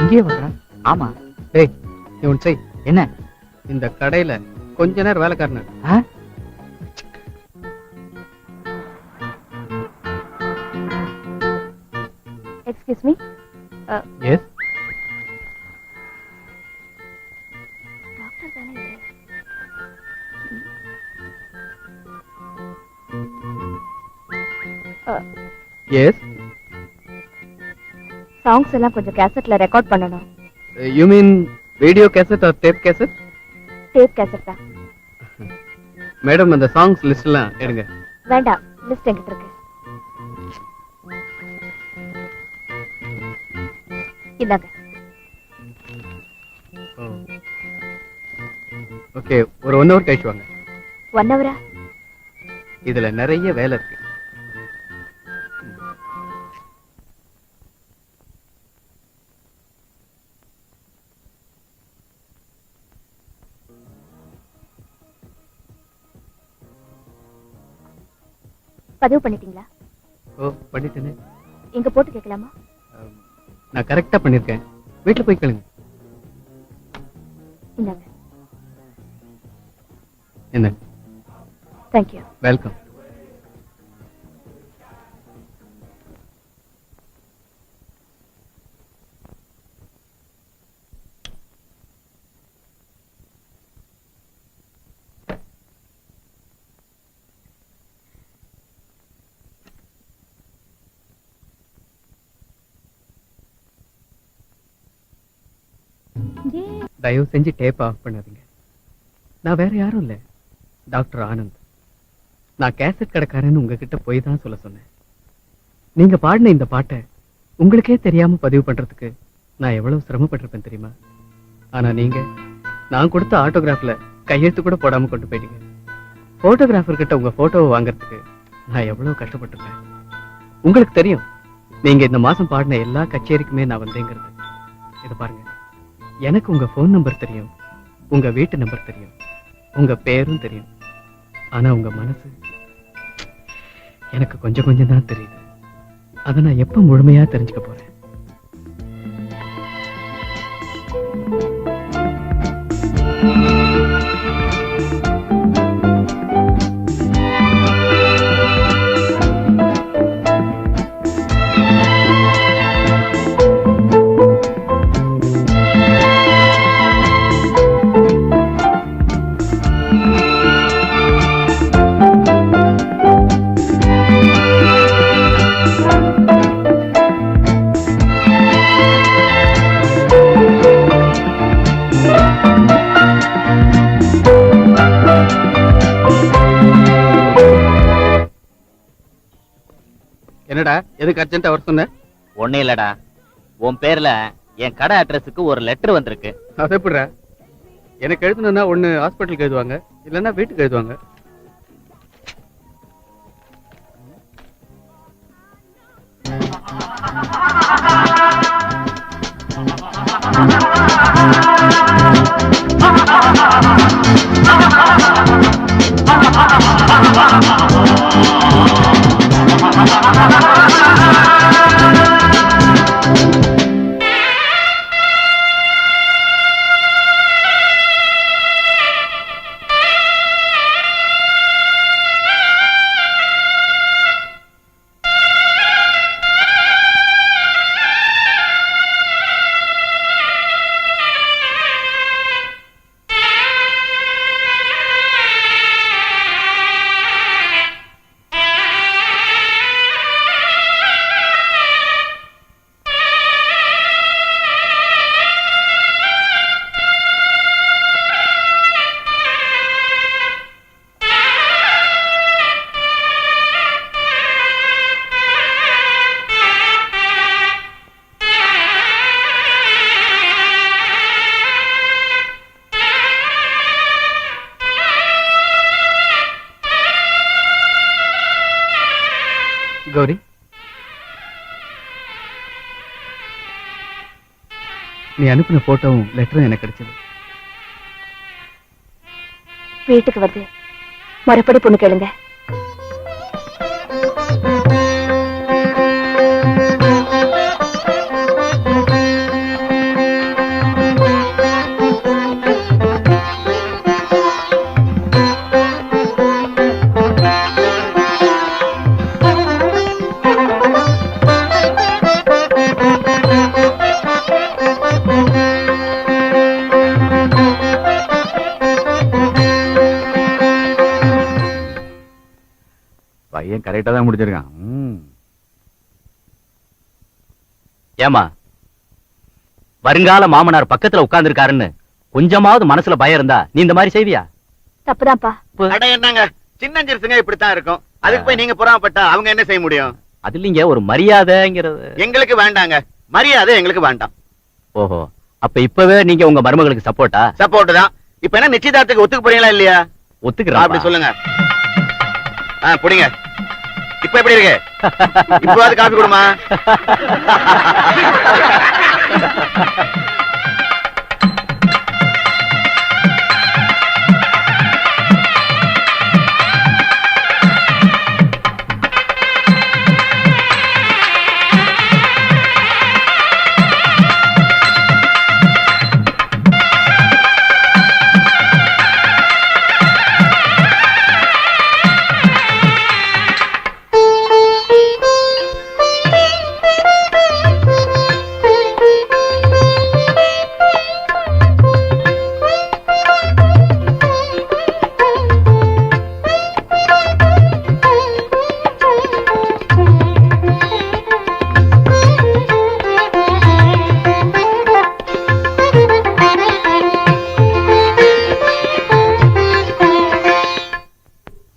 இங்கே வரா? ஆமா. டேய், நீ ஒன்னு செய். என்ன? இந்த கடையில கொஞ்ச நேரம் வேலைக்காரன. Excuse me. எஸ். டாக்டர் தானே இது? எஸ். சாங்ஸ் எல்லாம் கொஞ்சம் கேசட்ல ரெக்கார்ட் பண்ணணும். You mean video cassette or tape cassette? Tape cassette தான். மேடம், அந்த சாங்ஸ் லிஸ்ட் எல்லாம் எடுங்க. வேண்டாம், லிஸ்ட் என்கிட்ட இருக்கு. இந்தாங்க. ஓகே, ஒரு 1 hour கழிச்சு வாங்க. 1 hour? இதுல நிறைய வேலை இருக்கு. பதிவு பண்ணிட்டீங்களா? ஓ, பண்ணிட்டேனே. இங்க போட்டு கேட்கலாமா? நான் கரெக்டா பண்ணிருக்கேன். வீட்டுல போய் கேளுங்க. இந்தாங்க. என்ன? தேங்க்யூ. வெல்கம். தயவு செஞ்சு டேப் ஆஃப் பண்ணாதீங்க. நான் வேற யாரும் இல்ல, டாக்டர் ஆனந்த். நான் கேசட் கடைக்காரன்னு உங்ககிட்ட போய் தான் சொல்ல சொன்னேன். நீங்க பாடின இந்த பாட்டை உங்களுக்கே தெரியாம பதிவு பண்றதுக்கு நான் எவ்வளவு சிரமப்பட்டிருப்பேன் தெரியுமா? ஆனா நீங்க நான் கொடுத்த ஆட்டோகிராஃப்ல கையெழுத்து கூட போடாம கொண்டு போயிட்டீங்க. போட்டோகிராஃபர் கிட்ட உங்க போட்டோவை வாங்குறதுக்கு நான் எவ்வளவு கஷ்டப்பட்டிருக்கேன். உங்களுக்கு தெரியும், நீங்க இந்த மாசம் பாடின எல்லா கச்சேரிக்குமே நான் வந்தேங்கிறது. இதை பாருங்க, எனக்கு உங்க போன் நம்பர் தெரியும், உங்க வீட்டு நம்பர் தெரியும், உங்க பேரும் தெரியும். ஆனா உங்க மனசு எனக்கு கொஞ்சம் கொஞ்சம் தான் தெரியுது. அதை நான் எப்ப முழுமையா தெரிஞ்சுக்க போறேன்? என்னடா, எதுக்கு அர்ஜென்ட்டா வர சொன்ன? ஒண்ணே இல்லடா, உன் பேர்ல என் கடை அட்ரஸுக்கு ஒரு லெட்டர் வந்திருக்கு. அது எப்படிடா? எனக்கு எழுதணும்னா ஒண்ணு ஹாஸ்பிட்டலுக்கு எழுதுவாங்க, இல்லைன்னா வீட்டுக்கு எழுதுவாங்க. கௌரி, நீ அனுப்பின போட்டோவும் லெட்டரும் எனக்கு கிடைச்சது. வீட்டுக்கு வந்து மறுபடி பொண்ணு கேளுங்க. பையன் கரெக்டா தான் முடிச்சிருக்கான். ஏமா, வருங்கால மாமனார் பக்கத்துல உட்கார்ந்துருக்காருன்னு கொஞ்சமாவது மனசுல பயம் இருந்தா நீ இந்த மாதிரி செய்வியா? தப்புதான்ப்பா. அட என்னங்க, சின்னஞ்சிறுசுங்க இப்படித்தான் இருக்கும். அதுக்கு போய் நீங்க புறாமப்பட்டா அவங்க என்ன செய்ய முடியும்? அது இல்லைங்க, ஒரு மரியாதைங்கிறது எங்களுக்கு வேண்டாங்க, மரியாதை எங்களுக்கு வேண்டாம். ஓஹோ, அப்ப இப்பவே நீங்க உங்க மருமகளுக்கு சப்போர்ட்டா? சப்போர்ட் தான். இப்ப என்ன நிச்சயதார்த்துக்கு ஒத்துக்க போறீங்களா இல்லையா? ஒத்துக்கிறேன். அப்படி சொல்லுங்க. புடிங்க. இப்ப எப்படி இருக்கு? இப்பவாது காபி கொடுமா.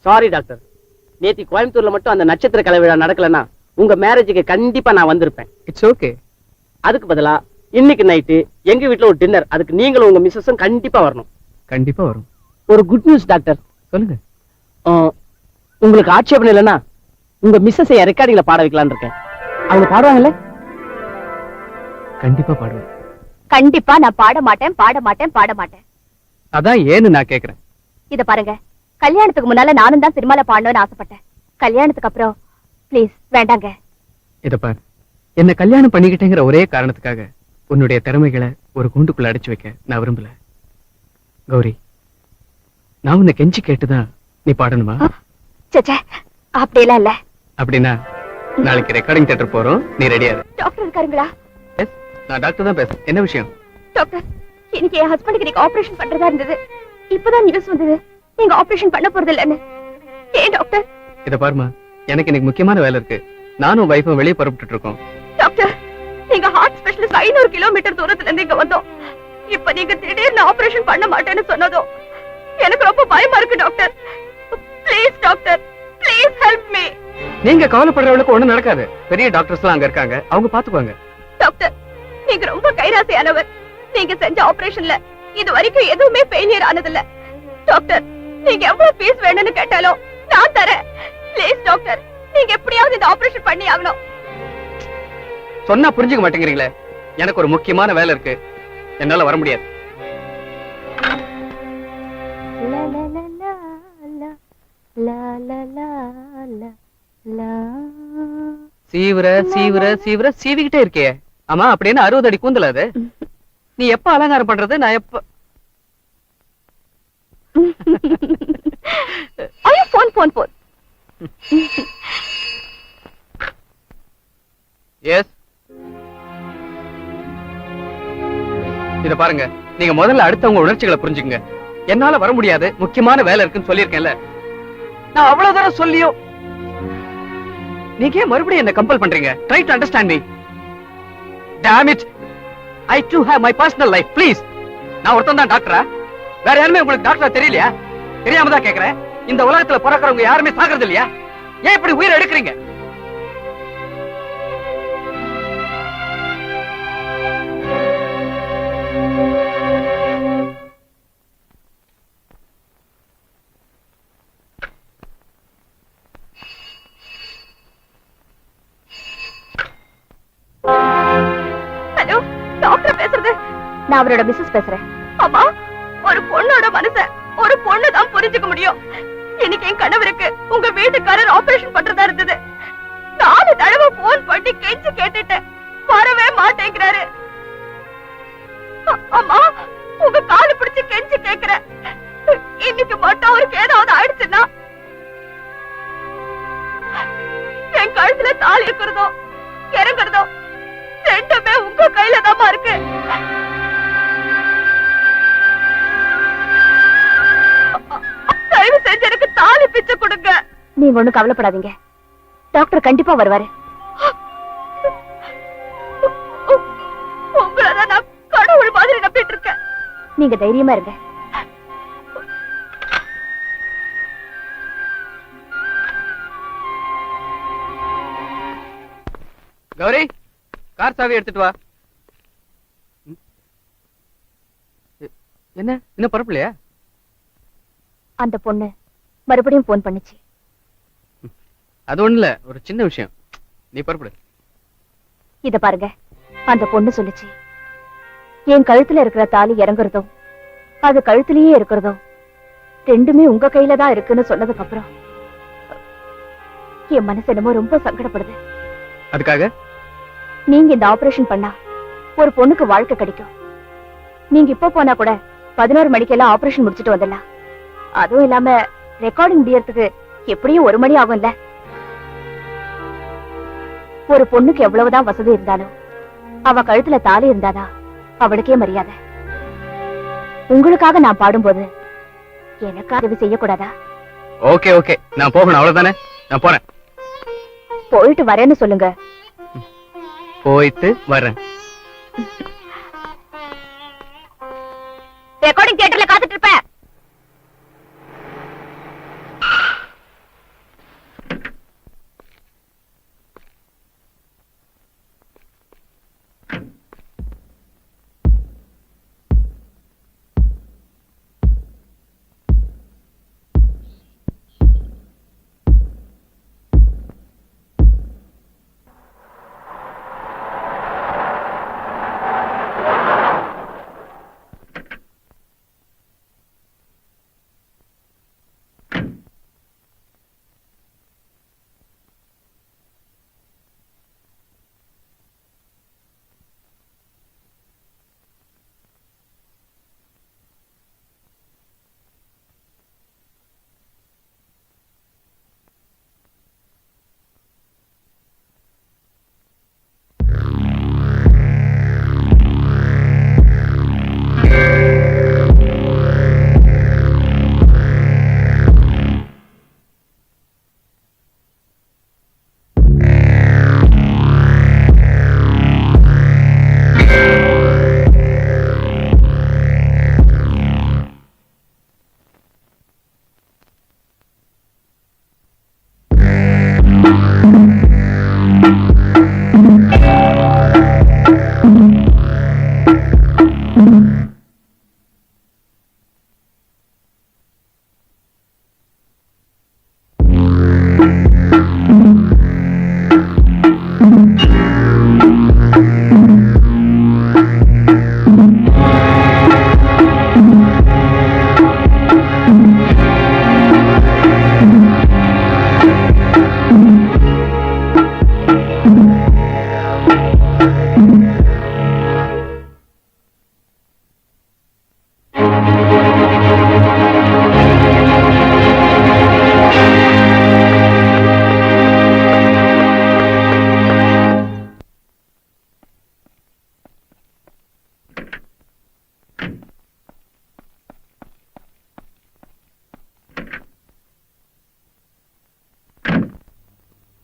சாரி டாக்டர், நேத்தி கோயம்புத்தூர்ல மட்டும் அந்த நட்சத்திர கலை விழா நடக்கலன்னா உங்க மேரேஜுக்கு கண்டிப்பா நான் வந்திருப்பேன். It's okay. அதுக்கு பதிலா இன்னைக்கு நைட்டு எங்க வீட்டுல ஒரு டின்னர், அதுக்கு நீங்களும் உங்க மிஸ்ஸஸும் கண்டிப்பா வரணும். கண்டிப்பா வரும். ஒரு குட் நியூஸ் டாக்டர். சொல்லுங்க. உங்களுக்கு ஆட்சேபம் இல்லைன்னா உங்க மிஸ்ஸஸை ரெக்கார்டிங்ல பாட வைக்கலான்னு இருக்கேன். அவங்க பாடுவாங்கல்ல? கண்டிப்பா பாடுவேன். கண்டிப்பா நான் பாட மாட்டேன். அதான் ஏன்னு நான் கேக்குறேன். இத பாருங்க, கல்யாணத்துக்கு முன்னால நானும் தான் சினிமால பாடணும்னு ஆசைப்பட்டேன். கல்யாணத்துக்கு அப்புறம் ப்ளீஸ் வேண்டாங்க. இத பாரு, என்ன கல்யாணம் பண்ணிக்கிட்டேங்கிற ஒரே காரணத்துக்காக உன்னுடைய திறமைகளை ஒரு கூண்டுக்குள்ள அடைச்சு வைக்க நான் விரும்பல. கௌரி, நான் உன்னை கெஞ்சி கேட்டுதான் நீ பாடணுமா? சச்சே, அப்படியெல்லாம் இல்ல. அப்படின்னா நாளைக்கு ரெக்கார்டிங் தியேட்டர் போறோம், நீ ரெடியா இரு. டாக்டர் இருக்காருங்களா? எஸ், நான் டாக்டர் தான் பேசுறேன். என்ன விஷயம்? டாக்டர், இன்னைக்கு என் ஹஸ்பண்டுக்கு நீங்க ஆபரேஷன் பண்றதா இருந்தது. இப்பதான் நியூஸ் வந்தது நீங்க ஆபரேஷன் பண்ண போறது இல்லன்னு. ஏன் டாக்டர்? இத பாருமா, எனக்கு இன்னைக்கு முக்கியமான வேலை இருக்கு. நானும் வைஃபும் வெளியே புறப்பட்டு இருக்கோம். டாக்டர், நீங்க ஹார்ட் ஸ்பெஷலிஸ்ட் 500 கிலோமீட்டர் தூரத்துல இருந்து இங்க வந்தோம். இப்ப நீங்க திடீர்னு ஆபரேஷன் பண்ண மாட்டேன்னு சொன்னதும் எனக்கு ரொம்ப பயமா இருக்கு doctor. Please doctor, please help me. நீங்க கவலைப்படுறவளுக்கு ஒண்ணும் நடக்காது. பெரிய டாக்டர்ஸ் எல்லாம் அங்க இருக்காங்க, அவங்க பாத்துக்குவாங்க. டாக்டர், நீங்க ரொம்ப கைராசியானவர். நீங்க செஞ்ச ஆபரேஷன்ல இது வரைக்கும் எதுவுமே ஃபெயிலியர் ஆனதில்ல. டாக்டர், நீங்க எவ்வளவு ஃபீஸ் வேணும்னு கேட்டாலும் நான் தரேன். ப்ளீஸ் டாக்டர், நீங்க எப்படியாவது இந்த ஆபரேஷன் பண்ணி ஆகணும். சொன்னா புரிஞ்சுக்க மாட்டேங்கிறீங்களே. எனக்கு ஒரு முக்கியமான வேலை இருக்கு, என்னால வர முடியாது. சீவிர சீவிக்கிட்டே இருக்கே. ஆமா, அப்படின்னு 60 அடி கூந்தல் அது. நீ எப்ப அலங்காரம் பண்றது? நான் எப்ப? ஐயோ, போன். எஸ், இத பாருங்க, நீங்க முதல்ல அடுத்தவங்க உணர்ச்சிகளை புரிஞ்சுக்கங்க. என்னால வர முடியாது, முக்கியமான வேலை இருக்குன்னு சொல்லியிருக்கேன்ல. நான் அவ்வளவு தூரம் சொல்லியும் நீங்க ஏன் மறுபடியும் என்ன கம்பல் பண்றீங்க? Try to understand me. Damn it, I too have my personal life, please. நான் ஒருத்தன் தான் டாக்டரா? வேற யாருமே உங்களுக்கு டாக்டரா தெரியலையா? தெரியாம தான் கேக்குறேன். இந்த உலகத்துல பிறக்கிறவங்க யாருமே சாகிறது இல்லையா? ஏன் இப்படி உயிரை எடுக்கிறீங்க? ஹலோ, டாக்டர் பேசுறது? நான் அவரோட மிஸ்ஸஸ் பேசுறேன். அம்மா, ஒரு பொண்ணோட மனச ஒரு பொண்ணு தான் புரிஞ்சுக்க முடியும். இன்னைக்கு என் கணவருக்கு உங்க வீட்டுக்காரர் ஆபரேஷன் பண்றதா இருந்தது. 4 தடவை போன் பண்ணி கெஞ்சி கேட்டுட்டேன், வரவே மாட்டேங்கிறாரு. அம்மா, உங்க காலு பிடிச்சு கெஞ்சி கேக்குறேன். இன்னைக்கு மட்டும் அவருக்கு ஏதாவது ஆயிடுச்சுன்னா என் கழுத்துல தாலி இருக்கிறதோ இறங்குறதோ ரெண்டுமே உங்க கையில தான் இருக்கு. தயவு செஞ்சு எனக்கு தாலி பிச்சை கொடுங்க. நீங்க ஒண்ணும் கவலைப்படாதீங்க, டாக்டர் கண்டிப்பா வருவாரு. உங்களதான் நான் கடவுள் மாதிரி நம்பிட்டு இருக்கேன். நீங்க தைரியமா இருங்க. கௌரி, கார் சாவி எடுத்துட்டு வா. என்ன, இன்னும் பரப்பலையா? அந்த பொண்ணு மறுபடியும் போன் பண்ணுச்சு. அது ஒண்ணு இல்ல, ஒரு சின்ன விஷயம். நீ பரப்படு. இத பாருங்க, அந்த பொண்ணு சொல்லுச்சு, என் கழுத்துல இருக்கிற தாலி இறங்குறதும் அது கழுத்திலேயே இருக்கிறதும் ரெண்டுமே உங்க கையில தான் இருக்குன்னு சொன்னதுக்கு அப்புறம் என் மனசு என்னமோ ரொம்ப சங்கடப்படுது. அதுக்காக நீங்க இந்த ஆபரேஷன் பண்ணா ஒரு பொண்ணுக்கு வாழ்க்கை கிடைக்கும். நீங்க இப்ப போனா கூட 11 மணிக்கெல்லாம் ஆபரேஷன் முடிச்சிட்டு வந்துடலாம். அதுவும் இல்லாம ரெக்கார்டிங் முடியறதுக்கு எப்படியும் 1 மணி ஆகும்ல. ஒரு பொண்ணுக்கு எவ்வளவுதான் வசதி இருந்தாலும் அவ கழுத்துல தாலி இருந்தாதான் அவளுக்கே மரியாதை. உங்களுக்காக நான் பாடும்போது எனக்காக இது செய்யக்கூடாதா? ஓகே ஓகே, நான் போகணும், அவ்வளவுதானே? நான் போறேன். போயிட்டு வரேன்னு சொல்லுங்க. போயிட்டு வரேன். ரெக்கார்டிங் தியேட்டர்ல காத்துட்டு இருப்பேன்.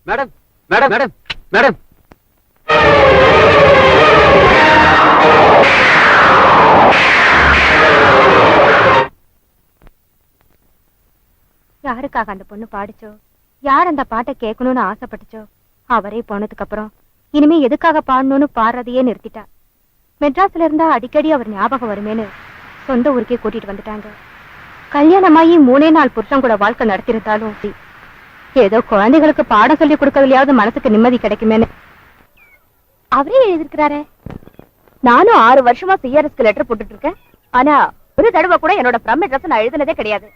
மேடம் மேடம் மேடம் மேடம் யாருக்காக அந்த பொண்ணு பாடிச்சோ, யார் அந்த பாட்டை கேட்கணும்னு ஆசைப்பட்டுச்சோ, அவரே போனதுக்கு அப்புறம் இனிமே எதுக்காக பாடணும்னு பாடுறதையே நிறுத்திட்டா. மெட்ராஸ்ல இருந்தா அடிக்கடி அவர் ஞாபகம் வருமேன்னு சொந்த ஊருக்கே கூட்டிட்டு வந்துட்டாங்க. கல்யாணமாயி 3 நாள் புருஷன் கூட வாழ்க்கை நடத்திருந்தாலும் ஏதோ குழந்தைகளுக்கு பாடம் சொல்லி கொடுக்கறதுலயாவது மனசுக்கு நிம்மதி கிடைக்குமேன்னு அவரே எழுதிருக்கிறாரே. நானும் 6 வருஷமா சிஆர்எஸ்க்கு லெட்டர் போட்டுட்டு இருக்கேன். ஆனா ஒரு தடவை கூட என்னோட ஃப்ரம் அட்ரஸ் நான் எழுதினதே கிடையாது.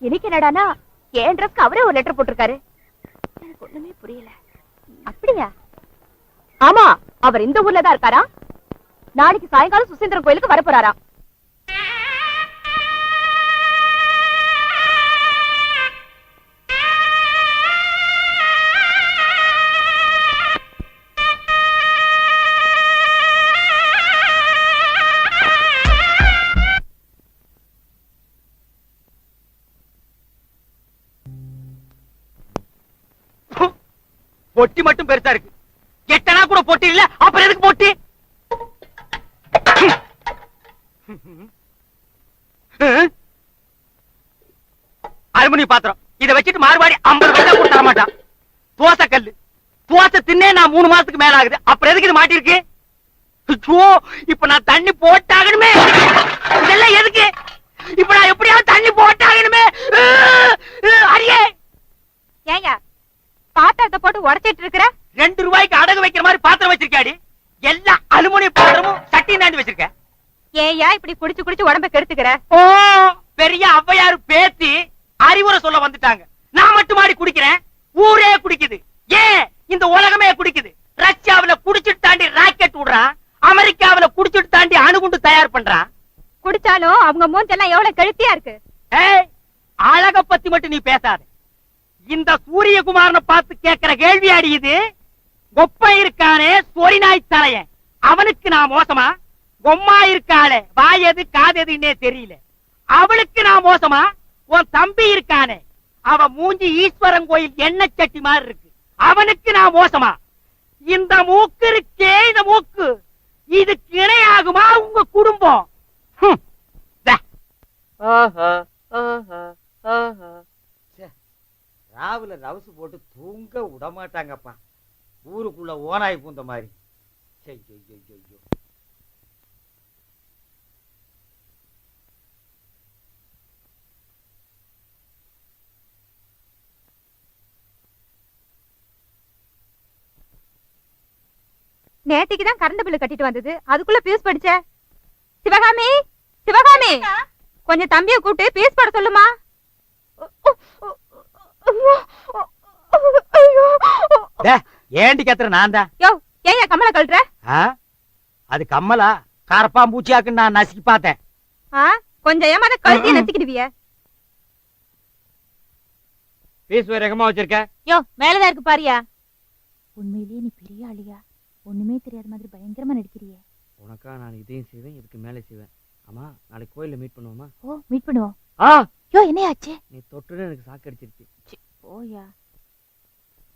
இன்னைக்கு என்னடானா என் அட்ரஸ்க்கு அவரே ஒரு லெட்டர் போட்டிருக்காரு. எனக்கு ஒண்ணுமே புரியல. அப்படியா? ஆமா, அவர் இந்த ஊர்ல தான் இருக்காரா. நாளைக்கு சாயங்காலம் சுசீந்திரன் கோயிலுக்கு வரப்போறாராம். பொட்டி மட்டும் பெருசா இருக்கு. எட்டனா கூட பொட்டி இல்ல, அப்புறம் எதுக்கு பொட்டி? அலுமினிய பாத்திரம் இதை வச்சுட்டு மார்வாடி 50 பைசா கூட தர மாட்டான். தோசை கல்லு, தோசை தின்னே நான் 3 மாசத்துக்கு மேல ஆகுது, அப்புறம் எதுக்கு இது மாட்டிருக்கு? இப்ப நான் தண்ணி போட்டாகணுமே. இதெல்லாம் எதுக்கு? இப்ப நான் எப்படியாவது தண்ணி போட்டாகணுமே. அடியே ஏயா பாத்திரத்தை போட்டு உடைச்சிட்டு இருக்கிற? 2 ரூபாய்க்கு அடகு வைக்கிற மாதிரி பாத்திரம் வச்சிருக்காடி. எல்லா அலுமினிய பாத்திரமும் சட்டி நாண்டி வச்சிருக்க. ஏயா இப்படி குடிச்சு குடிச்சு உடம்ப கெடுத்துக்கிற? ஓ, பெரிய ஔவையாரு பேத்தி அறிவுரை சொல்ல வந்துட்டாங்க. நான் மட்டும் மாடி குடிக்கிறேன், ஊரே குடிக்குது. ஏன் இந்த உலகமே குடிக்குது? ரஷ்யாவில குடிச்சிட்டு தாண்டி ராக்கெட் விடுறான், அமெரிக்காவில குடிச்சிட்டு தாண்டி அணுகுண்டு தயார் பண்றான். குடிச்சாலும் அவங்க மூஞ்செல்லாம் எவ்வளவு கெழுத்தியா இருக்கு. ஏய், அழக பத்தி மட்டும் நீ பேசாத. இந்த சூரியகுமாரனை பார்த்து கேட்கிற கேள்வி அடியுது. கொப்பை இருக்கானே சொரி நாய் தலையன், அவனுக்கு நான் மோசமா? கொம்மா இருக்காளே வாயது காததுன்னே தெரியல, அவளுக்கு நான் மோசமா? உன் தம்பி இருக்கானே, அவ மூஞ்சி ஈஸ்வரன் கோயில் எண்ணெய் சட்டி மாதிரி இருக்கு, அவனுக்கு நான் மோசமா? இந்த மூக்கு இருக்கே, இந்த மூக்கு இதுக்கு இணையாகுமா உங்க குடும்பம்? ராவுல ரவுசு போட்டு தூங்க விட மாட்டாங்கப்பா, ஊருக்குள்ள ஓனாய் பூந்த மாதிரி. நேத்திக்குதான் கரண்ட் பில்லு கட்டிட்டு வந்தது, அதுக்குள்ள பீஸ் படிச்ச. சிவகாமி, சிவகாமி, கொஞ்சம் தம்பிய கூப்பிட்டு பீஸ் பட சொல்லுமா. ஏண்டி கத்துற? நான் தான். யோ, ஏன் கம்மல கழட்டுற? அது கம்மலா கரப்பாம்பூச்சியாக்குன்னு நான் நசுக்கி பார்த்தேன். கொஞ்சம் ஏமாத கழுத்திய நசுக்கிடுவிய. பீஸ் வேகமா வச்சிருக்க. யோ, மேலதான் இருக்கு பாரியா. உண்மையிலேயே நீ பெரிய ஆளியா? ஒண்ணுமே தெரியாத மாதிரி பயங்கரமா நடிக்கிறியே. உனக்கா நான் இதையும் செய்வேன், இதுக்கு மேலே செய்வேன். ஆமா, நாளைக்கு கோயில்ல மீட் பண்ணுவோமா? ஓ, மீட் பண்ணுவோம். யோ, என்னையாச்சு? நீ தொட்டுன்னு எனக்கு சாக்கு அடிச்சிருச்சு. ஓயா,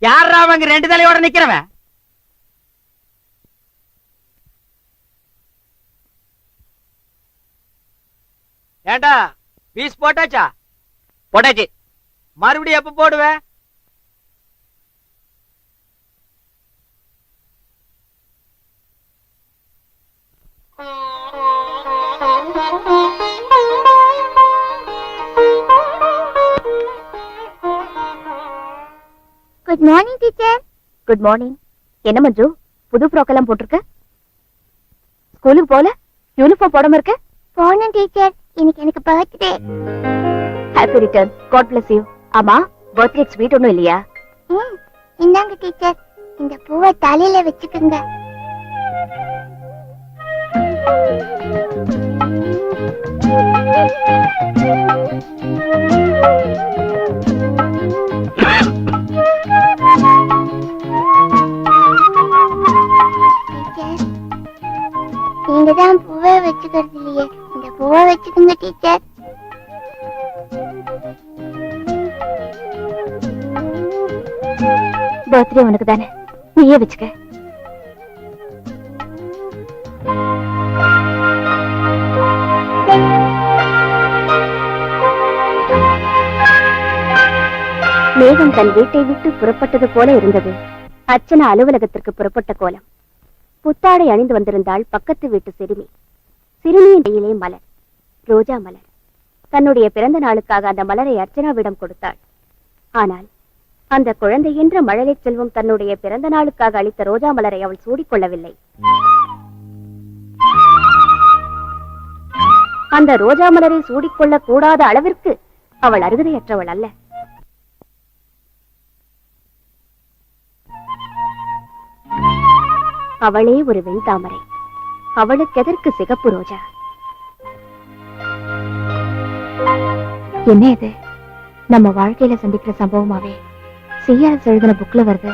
யாரா அவங்க 2 தலையோட நிக்கிறவன்? ஏண்டா பீஸ் போட்டாச்சா? போட்டாச்சு. மறுபடியும் எப்ப போடுவேன்? Good morning teacher. Good morning. என்ன மஞ்சு, புது ஃப்ராக் எல்லாம் போட்டிருக்க? ஸ்கூலுக்கு போல? யூனிஃபார்ம் போடாம இருக்க? போனேன் டீச்சர், இன்னைக்கு எனக்கு birthday. Happy return. God bless you. ஆமா, பர்த்டே ஸ்வீட் ஒண்ணும் இல்லையா? இந்தாங்க டீச்சர், இந்த பூவை தலையில வச்சுக்கோங்க. நீங்க தான் பூவை வச்சுக்கிறது இல்லையே, இந்த பூவை வச்சுக்கோங்க டீச்சர். பர்த்டே உனக்கு தானே, நீயே வச்சுக்க. மேகம் தன் வீட்டை விட்டு புறப்பட்டது போல இருந்தது. அர்ச்சனா அலுவலகத்திற்கு புறப்பட்ட கோலம். புத்தாடை அணிந்து வந்திருந்தாள் பக்கத்து வீட்டு சிறுமி. சிறுமியின் கையிலே மலர், ரோஜா மலர். தன்னுடைய பிறந்த நாளுக்காக அந்த மலரை அர்ச்சனாவிடம் கொடுத்தாள். ஆனால் அந்த குழந்தை என்ற மழலை செல்வம் தன்னுடைய பிறந்த நாளுக்காக அளித்த ரோஜா மலரை அவள் சூடிக்கொள்ளவில்லை. அந்த ரோஜா மலரை சூடிக்கொள்ள கூடாத அளவிற்கு அவள் அருகதையற்றவள் அல்ல. அவளே ஒரு வெண்தாமரை. அவளுக்கு எதற்கு சிகப்பு ரோஜா? என்ன இது? நம்ம வாழ்க்கையில சந்திக்கிற சம்பவமாவே சிஆர்எஸ் எழுதின புக்ல வருது.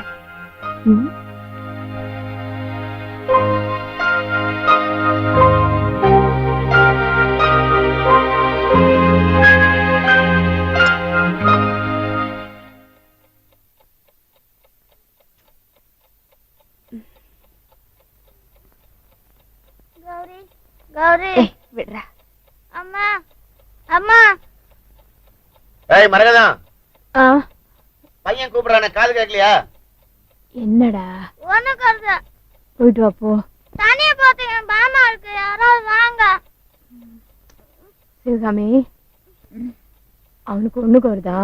கௌரி விடுறா. அம்மா அம்மா. ஏய் மரகதா, பையன் கூப்பிடுறானே, காது கேட்கலையா? என்னடா? ஒண்ணு கருது. போயிட்டு வா போ. தனியா போத்தீங்க, பயமா இருக்கு. யாராவது வாங்க. சிவகாமி, அவனுக்கு ஒண்ணுக்கு வருதா?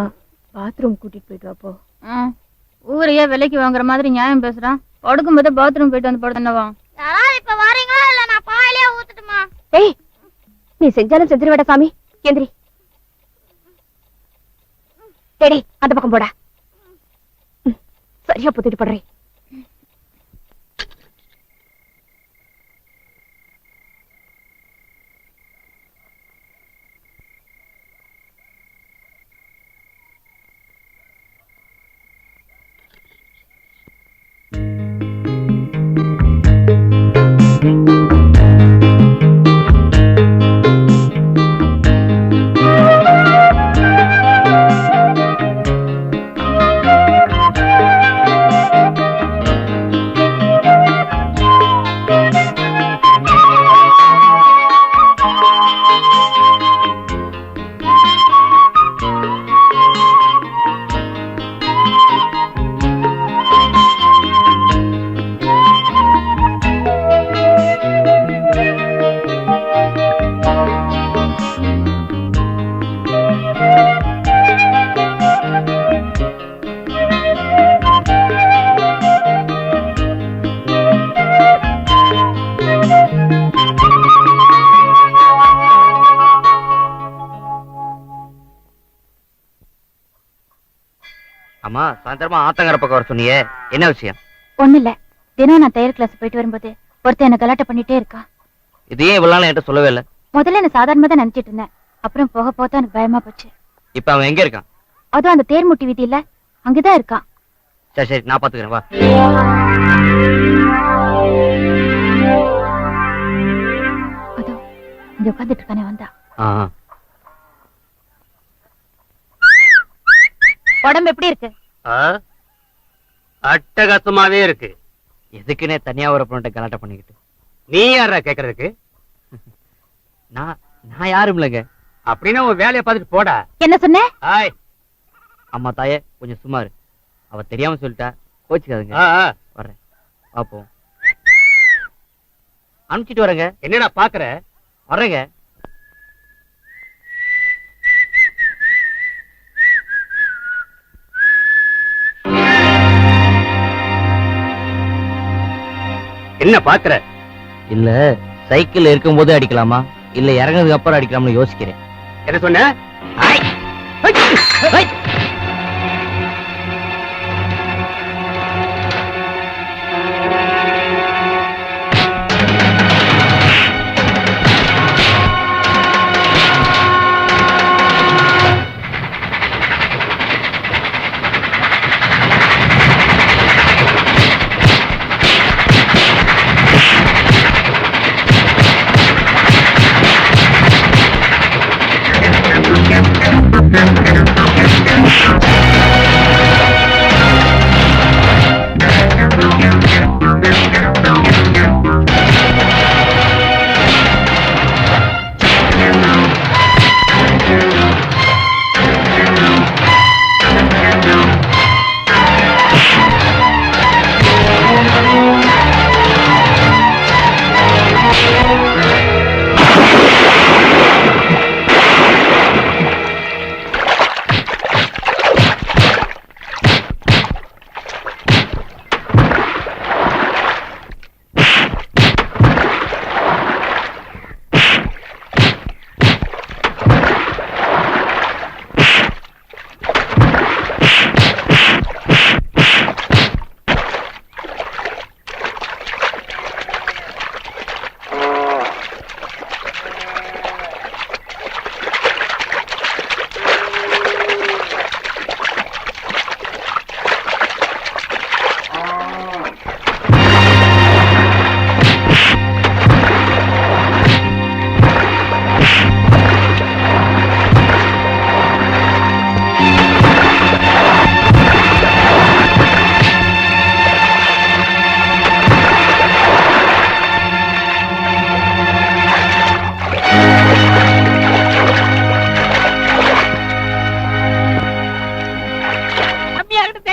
பாத்ரூம் கூட்டிட்டு போயிட்டு வா போ. ஊரையே விலைக்கு வாங்குற மாதிரி நியாயம் பேசுறான். படுக்கும் போது பாத்ரூம் போயிட்டு வந்து படுத்தனவா? யாராவது இப்ப வரீங்களா இல்ல நான் பாயிலே ஊத்துட்டுமா? ஏய், நீ செஞ்சாலும் செஞ்சிருவேடா சாமி. எந்திரி. டேடி, அந்த பக்கம் போடா. சரியா புத்திட்டு படுறேன். அம்மா, சாயந்தரமா ஆத்தங்கர பக்கம் வர சொன்னியே, என்ன விஷயம்? ஒண்ணு இல்ல. தினம் நான் தையல் கிளாஸ் போயிட்டு வரும்போது ஒருத்தன் என்ன கலாட்ட பண்ணிட்டே இருக்கா. இது ஏன் இவ்வளவு நாள் என்கிட்ட சொல்லவே இல்ல? முதல்ல என்ன சாதாரணமா தான் நினைச்சிட்டு இருந்தேன். அப்புறம் போக போக எனக்கு பயமா போச்சு. இப்ப அவன் எங்க இருக்கான்? அதுவும் அந்த தேர்முட்டி வீதி இல்ல, அங்கதான் இருக்கான். சரி சரி, நான் பாத்துக்கிறேன், வா. அதோ இங்க உட்காந்துட்டு இருக்கானே, வந்தா. உடம்பு எப்படி இருக்கு? அட்டகாசமாவே இருக்கு. எதுக்குன்னே தனியா ஒரு பொண்ணை கலாட்ட பண்ணிக்கிட்டு? நீ யாரா கேக்குறதுக்கு? நான் யாரும் இல்லைங்க. அப்படின்னா உன் வேலையை பார்த்துட்டு போடா. என்ன சொன்ன? அம்மா தாயே, கொஞ்சம் சுமாரு. அவ தெரியாம சொல்லிட்டா, கோச்சுக்காதுங்க. வர்றேன், பாப்போம். அனுப்பிச்சிட்டு வரேங்க. என்னடா பாக்குற? வர்றேங்க. என்ன பாக்குற? இல்ல, சைக்கிள் இருக்கும் போது அடிக்கலாமா இல்ல இறங்கினதுக்கு அப்புறம் அடிக்கலாம்னு யோசிக்கிறேன். என்ன சொன்ன?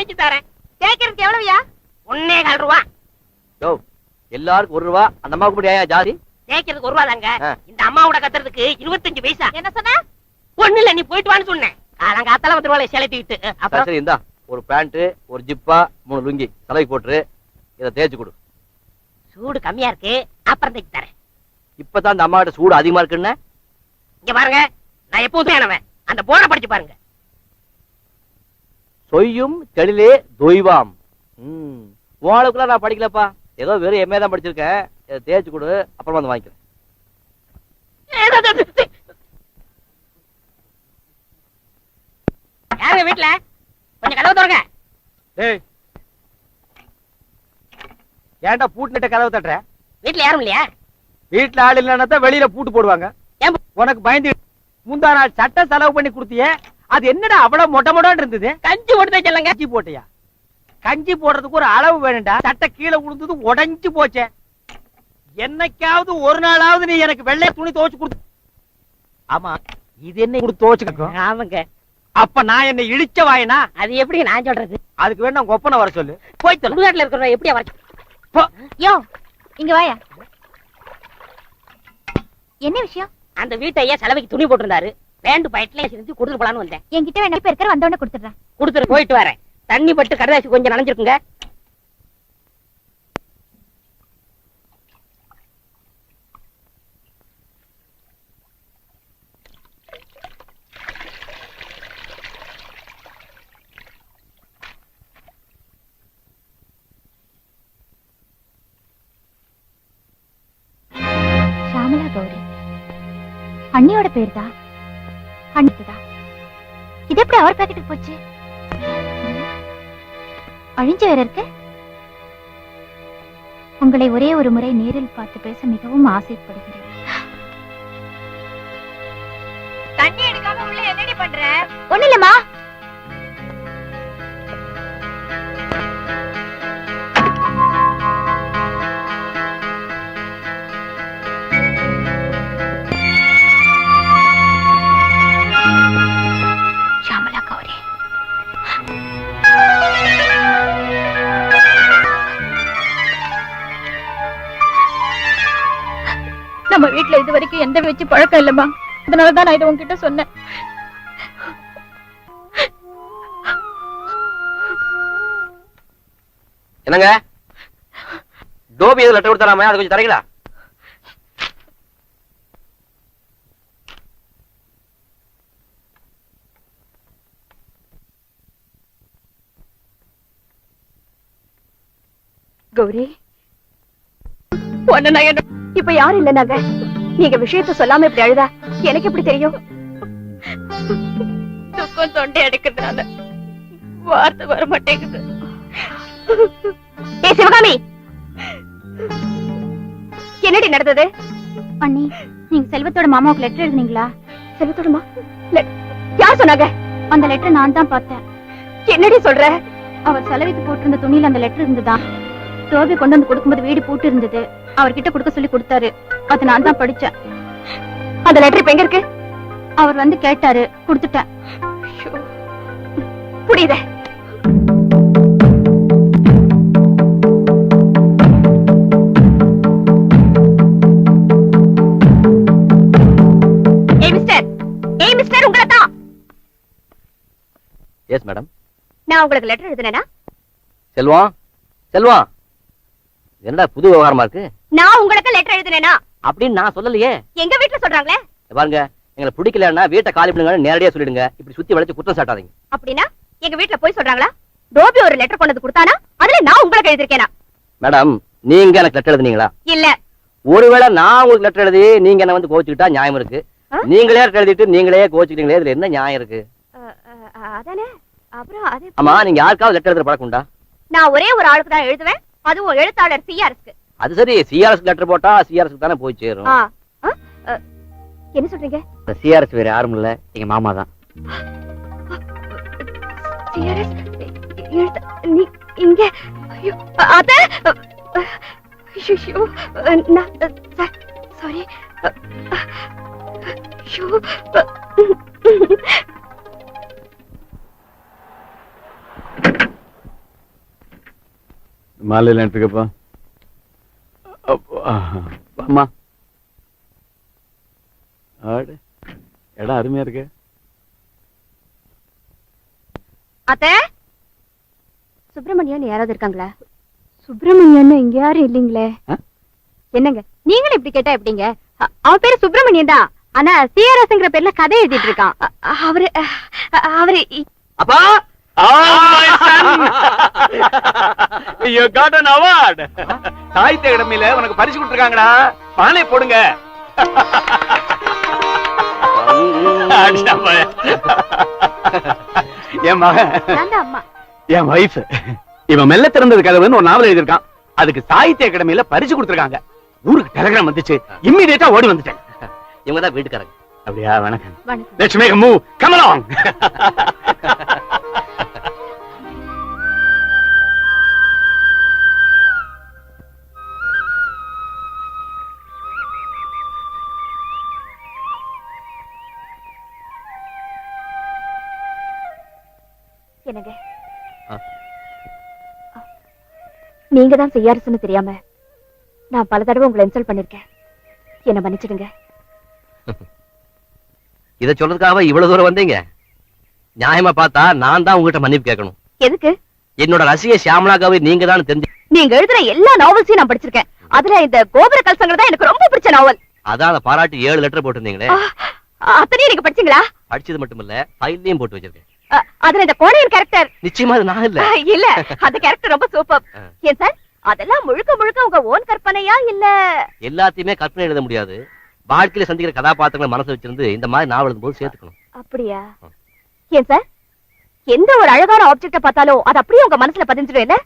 தேய்ச்சி தரேன். தேய்க்கிறதுக்கு எவ்வளவுயா? 1.25 ரூபா. யோ எல்லாருக்கும் 1 ரூபா, அந்த அம்மாவுக்கு முடியா ஜாதி? தேய்க்கிறதுக்கு 1 ரூபா தாங்க. இந்த அம்மாவோட கத்துறதுக்கு 25 பைசா. என்ன சொன்ன? ஒண்ணு இல்ல, நீ போயிட்டு வான்னு சொன்னேன். காலங்காத்தால 10 ரூபாய் செலுத்திட்டு அப்புறம் சரி இந்தா ஒரு பேண்ட், ஒரு ஜிப்பா, 3 லுங்கி தலைக்கு போட்டுரு. இதை தேய்ச்சி கொடு. சூடு கம்மியா இருக்கு, அப்புறம் தேய்ச்சி தரேன். இப்பதான் அந்த அம்மா கிட்ட சூடு அதிகமா இருக்குன்னு. இங்க பாருங்க, நான் எப்போதும் என்னவன் அந்த போர்டை படிச்சு பாருங்க. சொய்யும் தெளிலே தொய்வாம். உங்களுக்குலாம் நான் படிக்கலப்பா, ஏதோ வெறும் எம்ஏ தான் படிச்சிருக்கேன். இதை தேய்ச்சி கொடு, அப்புறமா வந்து வாங்கிக்கிறேன். யாருங்க வீட்டுல? கொஞ்சம் கதவு திறங்க. ஏய், ஏன்டா பூட்டிட்ட கதவு தட்டுற? வீட்டுல யாரும் இல்லையா? வீட்டுல ஆள் இல்லைன்னா வெளியில பூட்டு போடுவாங்க. உனக்கு பயந்து முந்தா நாள் சட்டை செலவு பண்ணி கொடுத்தியே, அது என்னடா அவ்வளவு மொட்டை மொட்டான்னு இருந்தது? கஞ்சி போட்டு சொல்லுங்க. கஞ்சி போட்டியா? கஞ்சி போடுறதுக்கு ஒரு அளவு வேணும்டா. சட்டை கீழே விழுந்தது உடைஞ்சு போச்சே. என்னைக்காவது ஒரு நாளாவது நீ எனக்கு வெள்ளை துணி துவைச்சு கொடுத்து. ஆமா, இது என்ன கொடுத்து துவைச்சுக்கோ? ஆமாங்க. அப்ப நான் என்ன இழிச்ச வாயினா? அது எப்படி நான் சொல்றது? அதுக்கு வேணா உங்க ஒப்பனை வர சொல்லு. போய் சுடுகாட்டுல இருக்கிற எப்படியா வர? யோ இங்க வாயா. என்ன விஷயம்? அந்த வீட்டையே செலவுக்கு துணி போட்டிருந்தாரு. பேண்ட் பைட்ல செஞ்சு கொடுத்துட்டு போலான்னு வந்தேன். என்கிட்ட வேணா இப்ப இருக்கிற வந்தவொடனே கொடுத்துடுறேன். கொடுத்துட்டு போயிட்டு வரேன். தண்ணி பட்டு கடைசி கொஞ்சம் நனைஞ்சிருக்குங்க. ஷாமலா கௌரி அண்ணியோட பேர் தான். அண்ணிதான் இது எப்படி அவர் பாக்கெட்டுக்கு போச்சு? அழிஞ்ச வேற இருக்கு. உங்களை ஒரே ஒரு முறை நேரில் பார்த்து பேச மிகவும் ஆசைப்படுகிறேன். தண்ணி எடுக்காம உள்ள என்னடி பண்ற? ஒண்ணு இல்லம்மா. ஷாமலா கௌரி நம்ம வீட்டுல இது வரைக்கும் எந்த வச்சு பழக்கம் இல்லம்மா. அதனாலதான் நான் இதை உங்ககிட்ட சொன்னேன். என்னங்க டோபி எது லெட்டர் கொடுத்தாராமே, அது கொஞ்சம் தரீங்களா? கௌரி ஒன்னு நான் என்ன இப்ப யாரும் இல்ல. நாங்க நீங்க விஷயத்த சொல்லாம இப்படி அழுதா எனக்கு எப்படி தெரியும்? துக்கம் தொண்டை அடைக்கிறதுனால வார்த்தை வர மாட்டேங்குது. ஏ சிவகாமி, என்னடி நடந்தது? அண்ணி நீங்க செல்வத்தோட மாமாவுக்கு லெட்டர் எழுதுனீங்களா? செல்வத்தோடமா? யார் சொன்னாங்க? அந்த லெட்டர் நான் தான் பார்த்தேன். என்னடி சொல்ற? அவர் செலவுக்கு போட்டிருந்த துணியில அந்த லெட்டர் இருந்துதான். டோபி கொண்டு வந்து கொடுக்கும்போது வீடு பூட்டு இருந்தது. அவர்கிட்ட கொடுக்க சொல்லி கொடுத்தாரு. அதை நான் தான் படிச்சேன். அந்த லெட்டர் இப்ப எங்க இருக்கு? அவர் வந்து கேட்டாரு, கொடுத்துட்டேன். புரியுது. ஏய் மிஸ்டர், உங்களை தான். Yes madam. நான் உங்களுக்கு லெட்டர் எழுதுனேனா? செல்வம் செல்வம், என்னடா புது விவகாரமா இருக்கு? நான் உங்களுக்கு லெட்டர் எழுதுனேனா அப்படின்னு நான் சொல்லலையே. எங்க வீட்டுல சொல்றாங்களே. பாருங்க, எங்களை பிடிக்கலன்னா வீட்டை காலி பண்ணுங்க, நேரடியா சொல்லிடுங்க. இப்படி சுத்தி வளைச்சு குற்றம் சாட்டாதீங்க. அப்படின்னா எங்க வீட்டுல போய் சொல்றாங்களா? டோபி ஒரு லெட்டர் கொண்டு வந்து கொடுத்தானா? அதுல நான் உங்களுக்கு எழுதிருக்கேனா? மேடம், நீங்க எனக்கு லெட்டர் எழுதுனீங்களா? இல்ல. ஒருவேளை நான் உங்களுக்கு லெட்டர் எழுதி நீங்க என்ன வந்து கோச்சுக்கிட்டா நியாயம் இருக்கு. நீங்களே லெட்டர் எழுதிட்டு நீங்களே கோச்சுக்கிட்டீங்களே, இதுல என்ன நியாயம் இருக்கு? அதானே. அப்புறம் அது ஆமா, நீங்க யாருக்காவது லெட்டர் எழுதுற பழக்கம் உண்டா? நான் ஒரே ஒரு ஆளுக்கு தான் எழுதுவேன். அதுவும் எழுத்தாளர் சிஆர்எஸ்க்கு. அது சரி, சிஆர்எஸ் லெட்டர் போட்டா சிஆர்எஸ் தானே போய் சேரும். என்ன சொல்றீங்க? சிஆர்எஸ் வேற யாரும் இல்ல, எங்க மாமா தான். சிஆர்எஸ் நீ இங்க? ஐயோ அத ஐயோ நான் சாரி. ஐயோ மாலையில எடுத்துக்கப்பா. அம்மா ஆடு இடம் அருமையா இருக்கு. அத்தை, சுப்பிரமணியன் யாராவது இருக்காங்களா? சுப்பிரமணியன் இங்க யாரும் இல்லீங்களே. என்னங்க நீங்களும் இப்படி கேட்டா எப்படிங்க? அவன் பேரு சுப்பிரமணியன் தான். ஆனா சிஆர்எஸ்ங்கிற பேர்ல கதை எழுதிட்டு இருக்கான். அவரு அவரு அப்பா you got an award. Sahitya அகாடமியில உனக்கு பரிசு கொடுத்திருக்காங்கடா. பானை போடுங்க. என் மகன் அம்மா என் வைஃப் இவன் மெல்ல திறந்தது கதவுன்னு ஒரு நாவல் எழுதிருக்கான். அதுக்கு சாகித்ய அகாடமியில பரிசு கொடுத்திருக்காங்க. ஊருக்கு டெலிகிராம் வந்துச்சு. இம்மிடியேட்டா ஓடி வந்துட்டேன். இவங்க தான் வீட்டுக்காரங்க. அப்படியா? வணக்கம். Let's make a move. Come along. என்னங்க நீங்க தான் செய்யாருன்னு தெரியாம நான் பல தடவை உங்களை இன்சல்ட் பண்ணிருக்கேன். என்ன மன்னிச்சிடுங்க. இத சொல்றதுக்காக இவ்வளவு தூரம் வந்தீங்க? நியாயமா பார்த்தா நான் தான் உங்ககிட்ட மன்னிப்பு கேட்கணும். எதுக்கு? என்னோட ரசிகை சியாமலா கௌரி நீங்க தான் தெரிஞ்சு. நீங்க எழுதுற எல்லா நாவல்ஸையும் நான் படிச்சிருக்கேன். அதுல இந்த கோபுர கல்சங்கள் தான் எனக்கு ரொம்ப பிடிச்ச நாவல். அதான் அதை பாராட்டி 7 லெட்டர் போட்டிருந்தீங்களே. அத்தனையும் நீங்க படிச்சீங்களா? படிச்சது மட்டும் இல்ல, ஃபைல்லையும் போட்டு வச்சிருக்கேன். அதுல இந்த கோணையன் கேரக்டர் நிச்சயமா அது நான் இல்ல. இல்ல அந்த கேரக்டர் ரொம்ப சூப்பர். ஏன் சார் அதெல்லாம் முழுக்க முழுக்க உங்க ஓன் கற்பனையா இல்ல? எல்லாத்தையுமே கற்பனை எழுத முடியாது. வாழ்க்கையில சந்திக்கிற கதாபாத்திரங்களை மனசு வச்சிருந்து இந்த மாதிரி நாவல் எழுதும் போது சேர்த்துக்கணும். அப்படியா? ஏன் சார் எந்த ஒரு அழகான ஆப்ஜெக்ட பார்த்தாலும் அது அப்படியே உங்க மனசுல பதிஞ்சிடும் இல்ல?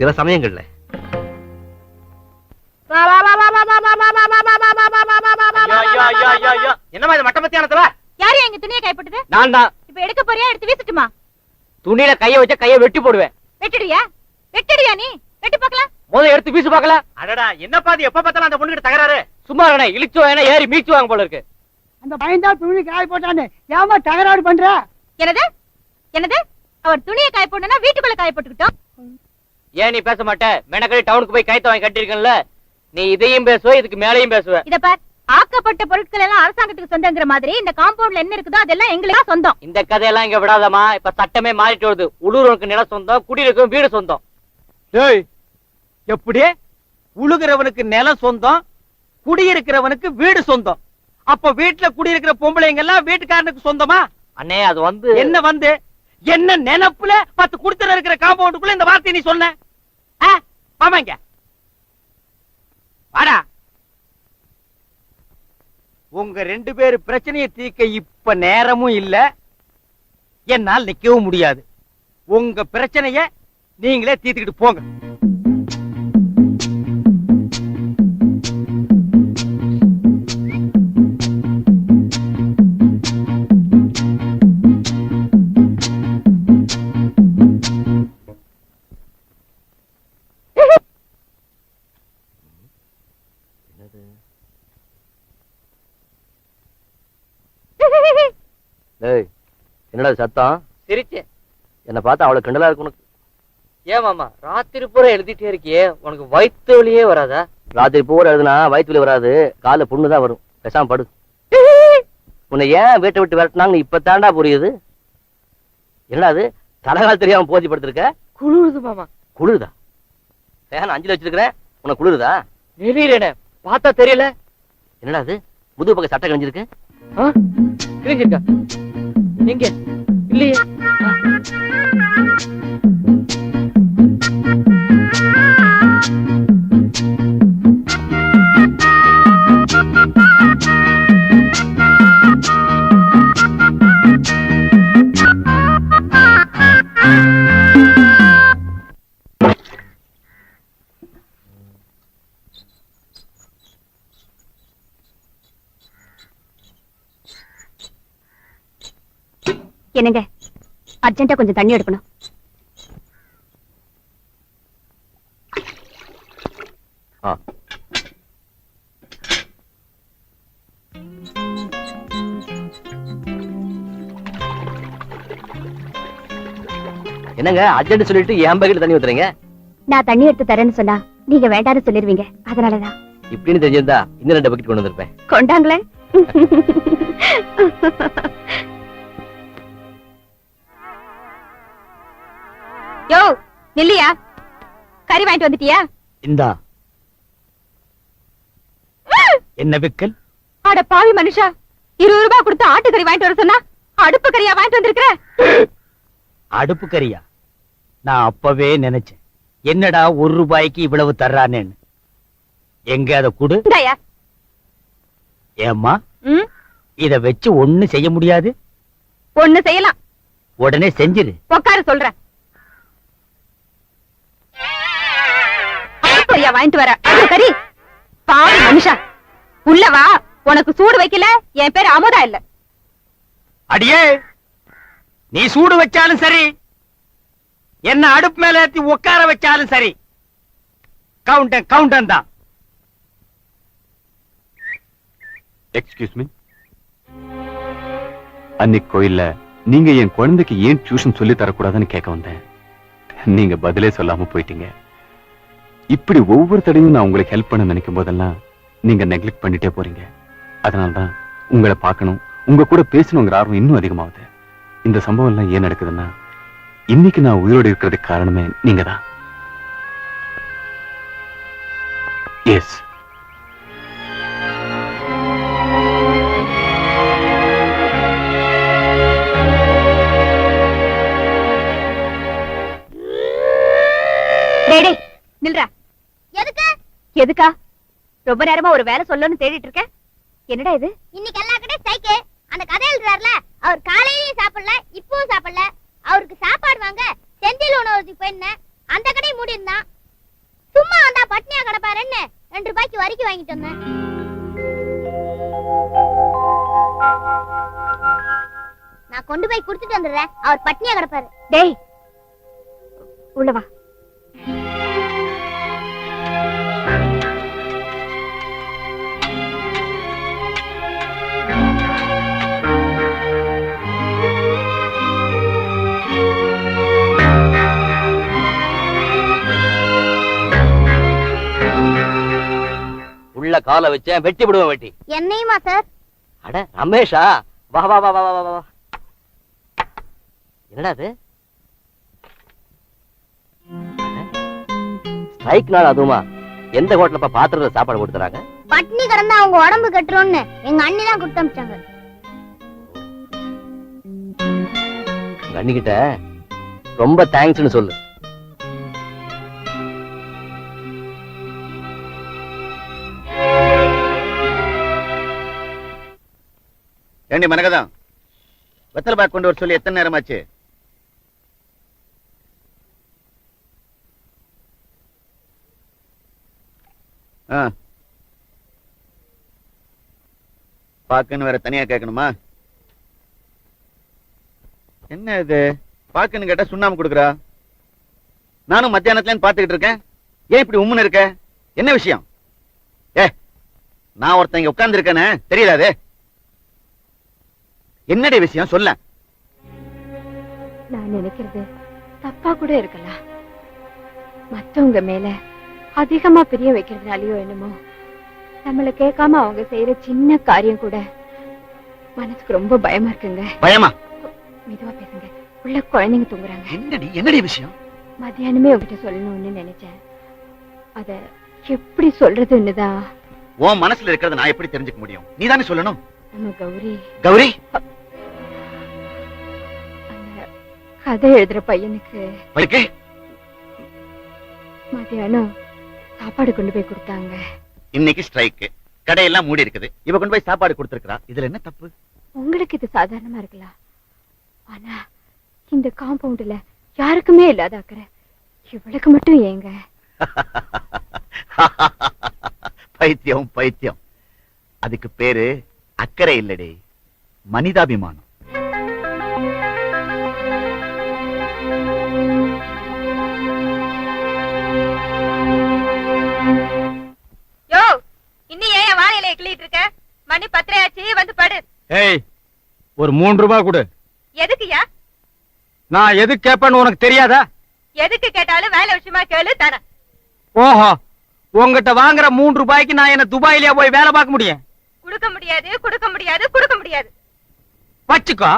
சில சமயங்கள்ல என்னமா இது மட்ட மத்தியானத்துல? யாரு எங்க துணியை கைப்பட்டது? நான் தான். இப்ப எடுக்க போறியா? எடுத்து வீசட்டுமா? துணியில கைய வச்ச கைய வெட்டி போடுவேன். வெட்டிடுவியா? வெட்டிடுவியா நீ? வெட்டி பார்க்கலாம். முதல்ல எடுத்து வீசு பார்க்கலாம். அடடா என்ன பாதி எப்ப பார்த்தாலும் அந்த பொண்ணுகிட்ட தகராறு. சும்மா இருக்கனே இழுச்சு வாங்க ஏறி மீச்சு வாங்க போல இருக்கு. அந்த பயந்தா துணி காய போட்டானே ஏமா தகராறு பண்ற? என்னது என்னது? அவர் துணியை காய போடணும்னா வீட்டுக்குள்ள காய போட்டுக்கிட்டோம். ஏன் நீ பேச மாட்ட? மெனக்கடி டவுனுக்கு போய் கைத்த வாங்கி கட்டிருக்கல. நீ இதையும் பேசுவ இதுக்கு மேலையும் பேசுவ. இத பார், ஆக்கப்பட்ட பொருட்கள் எல்லாம் அரசாங்கத்துக்கு சொந்தங்கிற மாதிரி இந்த காம்பவுண்ட்ல என்ன இருக்குதோ அதெல்லாம் எங்களுக்கு சொந்தம். இந்த கதையெல்லாம் இங்க விடாதமா. இப்ப சட்டமே மாறிட்டு வருது. உழுறவனுக்கு நிலம் சொந்தம், குடியிருக்கும் வீடு சொந்தம். டேய் எப்படி? உழுகிறவனுக்கு நிலம் சொந்தம், குடியிருக்கிறவனுக்கு வீடு சொந்தம். அப்ப வீட்டுல குடியிருக்கிற பொம்பளைங்க எல்லாம் வீட்டுக்காரனுக்கு சொந்தமா? அண்ணே அது வந்து என்ன நினைப்புல 10 குடுத்தன இருக்கிற காம்பவுண்டுக்குள்ள இந்த வார்த்தை நீ சொன்ன? ஆமாங்க வாடா. உங்க 2 பேரு பிரச்சனையை தீர்க்க இப்ப நேரமும் இல்ல, என்னால் நிக்கவும் முடியாது. உங்க பிரச்சனைய நீங்களே தீர்த்துக்கிட்டு போங்க. என்னடா சத்தம்? சிரிச்சே. என்ன பார்த்தா அவ்வளவு கிண்டலா இருக்கு உனக்கு? ஏன் மாமா ராத்திரி பூரா எழுதிட்டே இருக்கியே, உனக்கு வயிற்று வலியே வராதா? ராத்திரி பூரா எழுதுனா வயிற்று வலி வராது, கால புண்ணு தான் வரும். பேசாம படு. உன்னை ஏன் வீட்டை விட்டு விரட்டினாங்கன்னு இப்ப தாண்டா புரியுது. என்னடா அது தலைகால் தெரியாம போதி படுத்திருக்க? குளிருது மாமா. குளிருதா? ஃபேன் 5ல வச்சிருக்கிறேன், உனக்கு குளிருதா? வெளியில பார்த்தா தெரியல. என்னடா அது முதுகு பக்கம் சட்டை கிழிஞ்சிருக்கு? கிழிஞ்சிருக்கா? எங்க இல்லையே. என்னங்க அர்ஜென்ட்டா கொஞ்சம் தண்ணி எடுக்கணும். என்னங்க அர்ஜென்ட் சொல்லிட்டு என் பக்கெட்ல தண்ணி ஊத்துறீங்க? நான் தண்ணி எடுத்து தரேன்னு சொன்னா நீங்க வேண்டாம்னு சொல்லிருவீங்க, அதனாலதான். இப்படின்னு தெரிஞ்சிருந்தா இன்னும் 2 பக்கெட் கொண்டு வந்திருப்பேன். கொண்டாங்களே. யோ நில்லியா, கறி வாங்கிட்டு வந்துட்டியா? இந்தா. என்ன விக்கல்? அட பாவி மனுஷா, 20 ரூபாய் கொடுத்து ஆட்டுக்கறி வாங்கிட்டு வர சொன்னா அடுப்பு கறியா வாங்கிட்டு வந்திருக்கிற? அடுப்பு கறியா? நான் அப்பவே நினைச்சேன், என்னடா 1 ரூபாய்க்கு இவ்வளவு தர்றானேன்னு. எங்க அத குடு. இந்தாயா. ஏம்மா, இத வச்சு ஒண்ணு செய்ய முடியாது? ஒண்ணு செய்யலாம். உடனே செஞ்சிரு. உட்கார சொல்றேன். கறியா வாங்கிட்டு வர கறி? பாவி மனுஷா, உள்ளவா. உனக்கு சூடு வைக்கல, என் பேர் அமுதா இல்ல. அடியே, நீ சூடு வச்சாலும் சரி, என்ன அடுப்பு மேல ஏத்தி உட்கார வச்சாலும் சரி, கவுண்டன் தான். Excuse me. அன்னைக்கு கோயில்ல நீங்க என் குழந்தைக்கு ஏன் டியூஷன் சொல்லி தரக்கூடாதுன்னு கேட்க வந்தேன். நீங்க பதிலே சொல்லாம போயிட்டீங்க. இப்படி ஒவ்வொரு தடையும் நான் உங்களுக்கு ஹெல்ப் பண்ண நினைக்கும் போதெல்லாம் நீங்க நெக்லெக்ட் பண்ணிட்டே போறீங்க. அதனால்தான் உங்களை பார்க்கணும், உங்க கூட பேசணுங்கிற ஆர்வம் இன்னும் அதிகமாகுது. இந்த சம்பவம் எல்லாம் ஏன் நடக்குதுன்னா, இன்னைக்கு நான் உயிரோடு இருக்கிறதுக்கு காரணமே நீங்க தான். எஸ். நில்றா. எதுக்கா ரொம்ப நேரமா ஒரு வேலை சொல்லணும்னு தேடிட்டு இருக்க? என்னடா இது? இன்னைக்கு எல்லா கடையும் ஸ்ட்ரைக்கு. அந்த கதை எழுதுறாருல, அவர் காலையிலயும் சாப்பிடல, இப்பவும் சாப்பிடல. அவருக்கு சாப்பாடு வாங்க செந்தில் உணவகத்துக்கு போயிருந்தேன். அந்த கடையை மூடி இருந்தான். சும்மா வந்தா பட்னியா கிடப்பாருன்னு 2 ரூபாய்க்கு வரிக்கு வாங்கிட்டு வந்தேன். நான் கொண்டு போய் குடுத்துட்டு வந்துடுறேன், அவர் பட்னியா கிடப்பாரு. டேய் உள்ளவா. உள்ள கால வச்சேன், வெட்டி விடுவேன் வெட்டி. என்னையுமா சார்? அட ரமேஷா, வா வா வா வா வா வா. என்னடா அது? ஸ்ட்ரைக் நாள் அதுவுமா? எந்த ஹோட்டல்ல பாத்திரத்துல சாப்பாடு கொடுத்துறாங்க? பட்னி கிடந்தா அவங்க உடம்பு கட்டுறோம்னு எங்க அண்ணி தான் கொடுத்து அனுப்பிச்சாங்க. அண்ணிக்கிட்ட ரொம்ப தேங்க்ஸ்னு சொல்லு. ஏண்டி மனகதான், வெத்தலை பாக்கு கொண்டு வர சொல்லி எத்தனை நேரமாச்சு? பாக்குன்னு வேற தனியா கேட்கணுமா? என்ன இது, பாக்குன்னு கேட்டா சுண்ணாம்பு கொடுக்குறா. நானும் மத்தியானத்துல பாத்துக்கிட்டு இருக்கேன், ஏன் இப்படி உம்முன்னு இருக்க? என்ன விஷயம்? நான் ஒருத்தன் இங்க உட்கார்ந்து இருக்கேன்னு தெரியாதே. என்னடி விஷயம் சொல்ல? நான் நினைக்கிறது தப்பா கூட இருக்கலாம். மத்தவங்க மேல அதிகமா பிரிய வைக்கிறதுனாலயோ என்னமோ, நம்மள கேட்காம அவங்க செய்யற சின்ன காரியம் கூட மனசுக்கு ரொம்ப பயமா இருக்குங்க. பயமா? மெதுவா பேசுங்க, உள்ள குழந்தைங்க தூங்குறாங்க. என்னடி விஷயம்? மத்தியானமே உங்ககிட்ட சொல்லணும்னு நினைச்சேன், அத எப்படி சொல்றதுன்னுதான். உன் மனசுல இருக்கிறத நான் எப்படி தெரிஞ்சுக்க முடியும்? நீதானே சொல்லணும். நம்ம கௌரி கௌரி அந்த கதை எழுதுற பையனுக்கு மத்தியானம் சாப்பாடு கொண்டு போய் கொடுத்தாங்க. இன்னைக்கு ஸ்ட்ரைக், கடையெல்லாம் மூடி இருக்குது. இவ கொண்டு போய் சாப்பாடு கொடுத்திருக்கா. இதுல என்ன தப்பு? உங்களுக்கு இது சாதாரணமா இருக்கலாம், ஆனா இந்த காம்பவுண்ட்ல யாருக்குமே இல்லாத அக்கறை இவளுக்கு மட்டும் ஏங்க? பைத்தியம் பைத்தியம். அதுக்கு பேரு அக்கறை இல்லடி, மனிதாபிமானம். யோ, இன்னும் ஏன் வாழையில கிள்ளிட்டு இருக்க? மணி 10 ஆச்சு, வந்து படு. ஏய், ஒரு 3 ரூபாய் கொடு. எதுக்குயா? நான் எது கேட்பேன்னு உனக்கு தெரியாதா? எதுக்கு கேட்டாலும் வேலை விஷயமா கேளு தரேன். ஓஹோ, உங்ககிட்ட வாங்குற 3 ரூபாய்க்கு நான் என்ன துபாயிலேயே போய் வேலை பார்க்க முடியும்? கொடுக்க முடியாது, கொடுக்க முடியாது, கொடுக்க முடியாது. வச்சுக்கோ.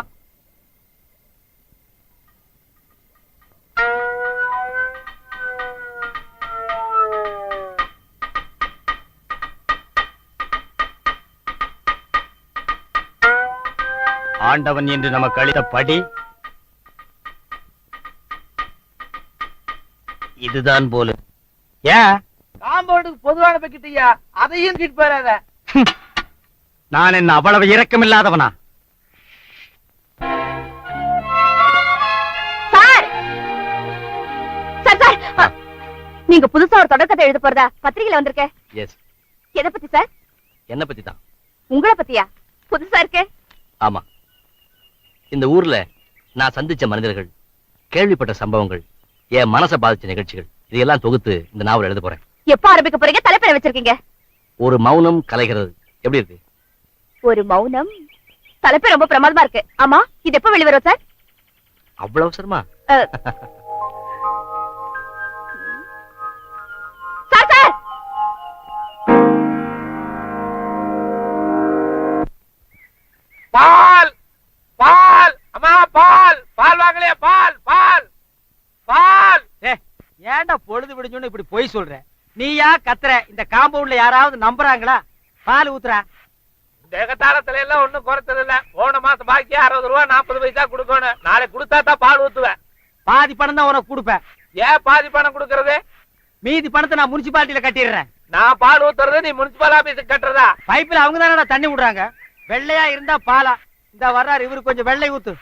ஆண்டவன் என்று நமக்கு அளித்த படி இதுதான் போல. ஏன் காம்பவுண்டுக்கு பொதுவான பக்கிட்டியா, அதையும் கிட் போறாத. நான் என்ன அவ்வளவு இரக்கம் இல்லாதவனா? சார் சார் சார், நீங்க புதுசா ஒரு தொடர்கதை எழுத போறதா பத்திரிகையில வந்திருக்க. எஸ். எதை பத்தி சார்? என்ன பத்தி தான்? உங்களை பத்தியா? புதுசா இருக்கு. ஆமா, இந்த ஊர்ல நான் சந்திச்ச மனிதர்கள், கேள்விப்பட்ட சம்பவங்கள், என் மனசை பாதிச்ச நிகழ்ச்சிகள், இதையெல்லாம் தொகுத்து இந்த நாவல் எழுத போறேன். எப்ப ஆரம்பிக்க போறீங்க? தலைப்பேரை வச்சிருக்கீங்க. ஒரு மௌனம் கலைகிறது. எப்படி இருக்கு? ஒரு மௌனம். தலைப்பே ரொம்ப பிரமாதமா இருக்கு. ஆமா, இது எப்ப வெளிவரும் சார்? அவ்வளவு அவசரமா? சார் சார், பால் பால், அம்மா பால், பால் வாங்கலையா? பால் பால் பால். ஏன்டா பொழுது விடிஞ்சோன்னு இப்படி பொய் சொல்ற? நீயா கத்துற? இந்த காம்பவுண்ட்ல யாராவது நம்புறாங்களா? பால் ஊத்துறா. தேகத்தாளத்துல எல்லாம் ஒண்ணும் குறைச்சது இல்ல. போன மாசம் பாக்கி 60 ரூபா 40 பைசா கொடுக்கணும். நாளைக்கு கொடுத்தா தான் பால் ஊத்துவேன். பாதி பணம் தான் உனக்கு கொடுப்பேன். ஏன் பாதி பணம் கொடுக்கறது? மீதி பணத்தை நான் முனிசிபாலிட்டியில கட்டிடுறேன். நான் பால் ஊத்துறது நீ முனிசிபல் ஆபீஸுக்கு கட்டுறதா? பைப்பில் அவங்க தானடா தண்ணி விடுறாங்க. வெள்ளையா இருந்தா பாலா? இந்த வர்றாரு இவரு, கொஞ்சம் வெள்ளை ஊத்து.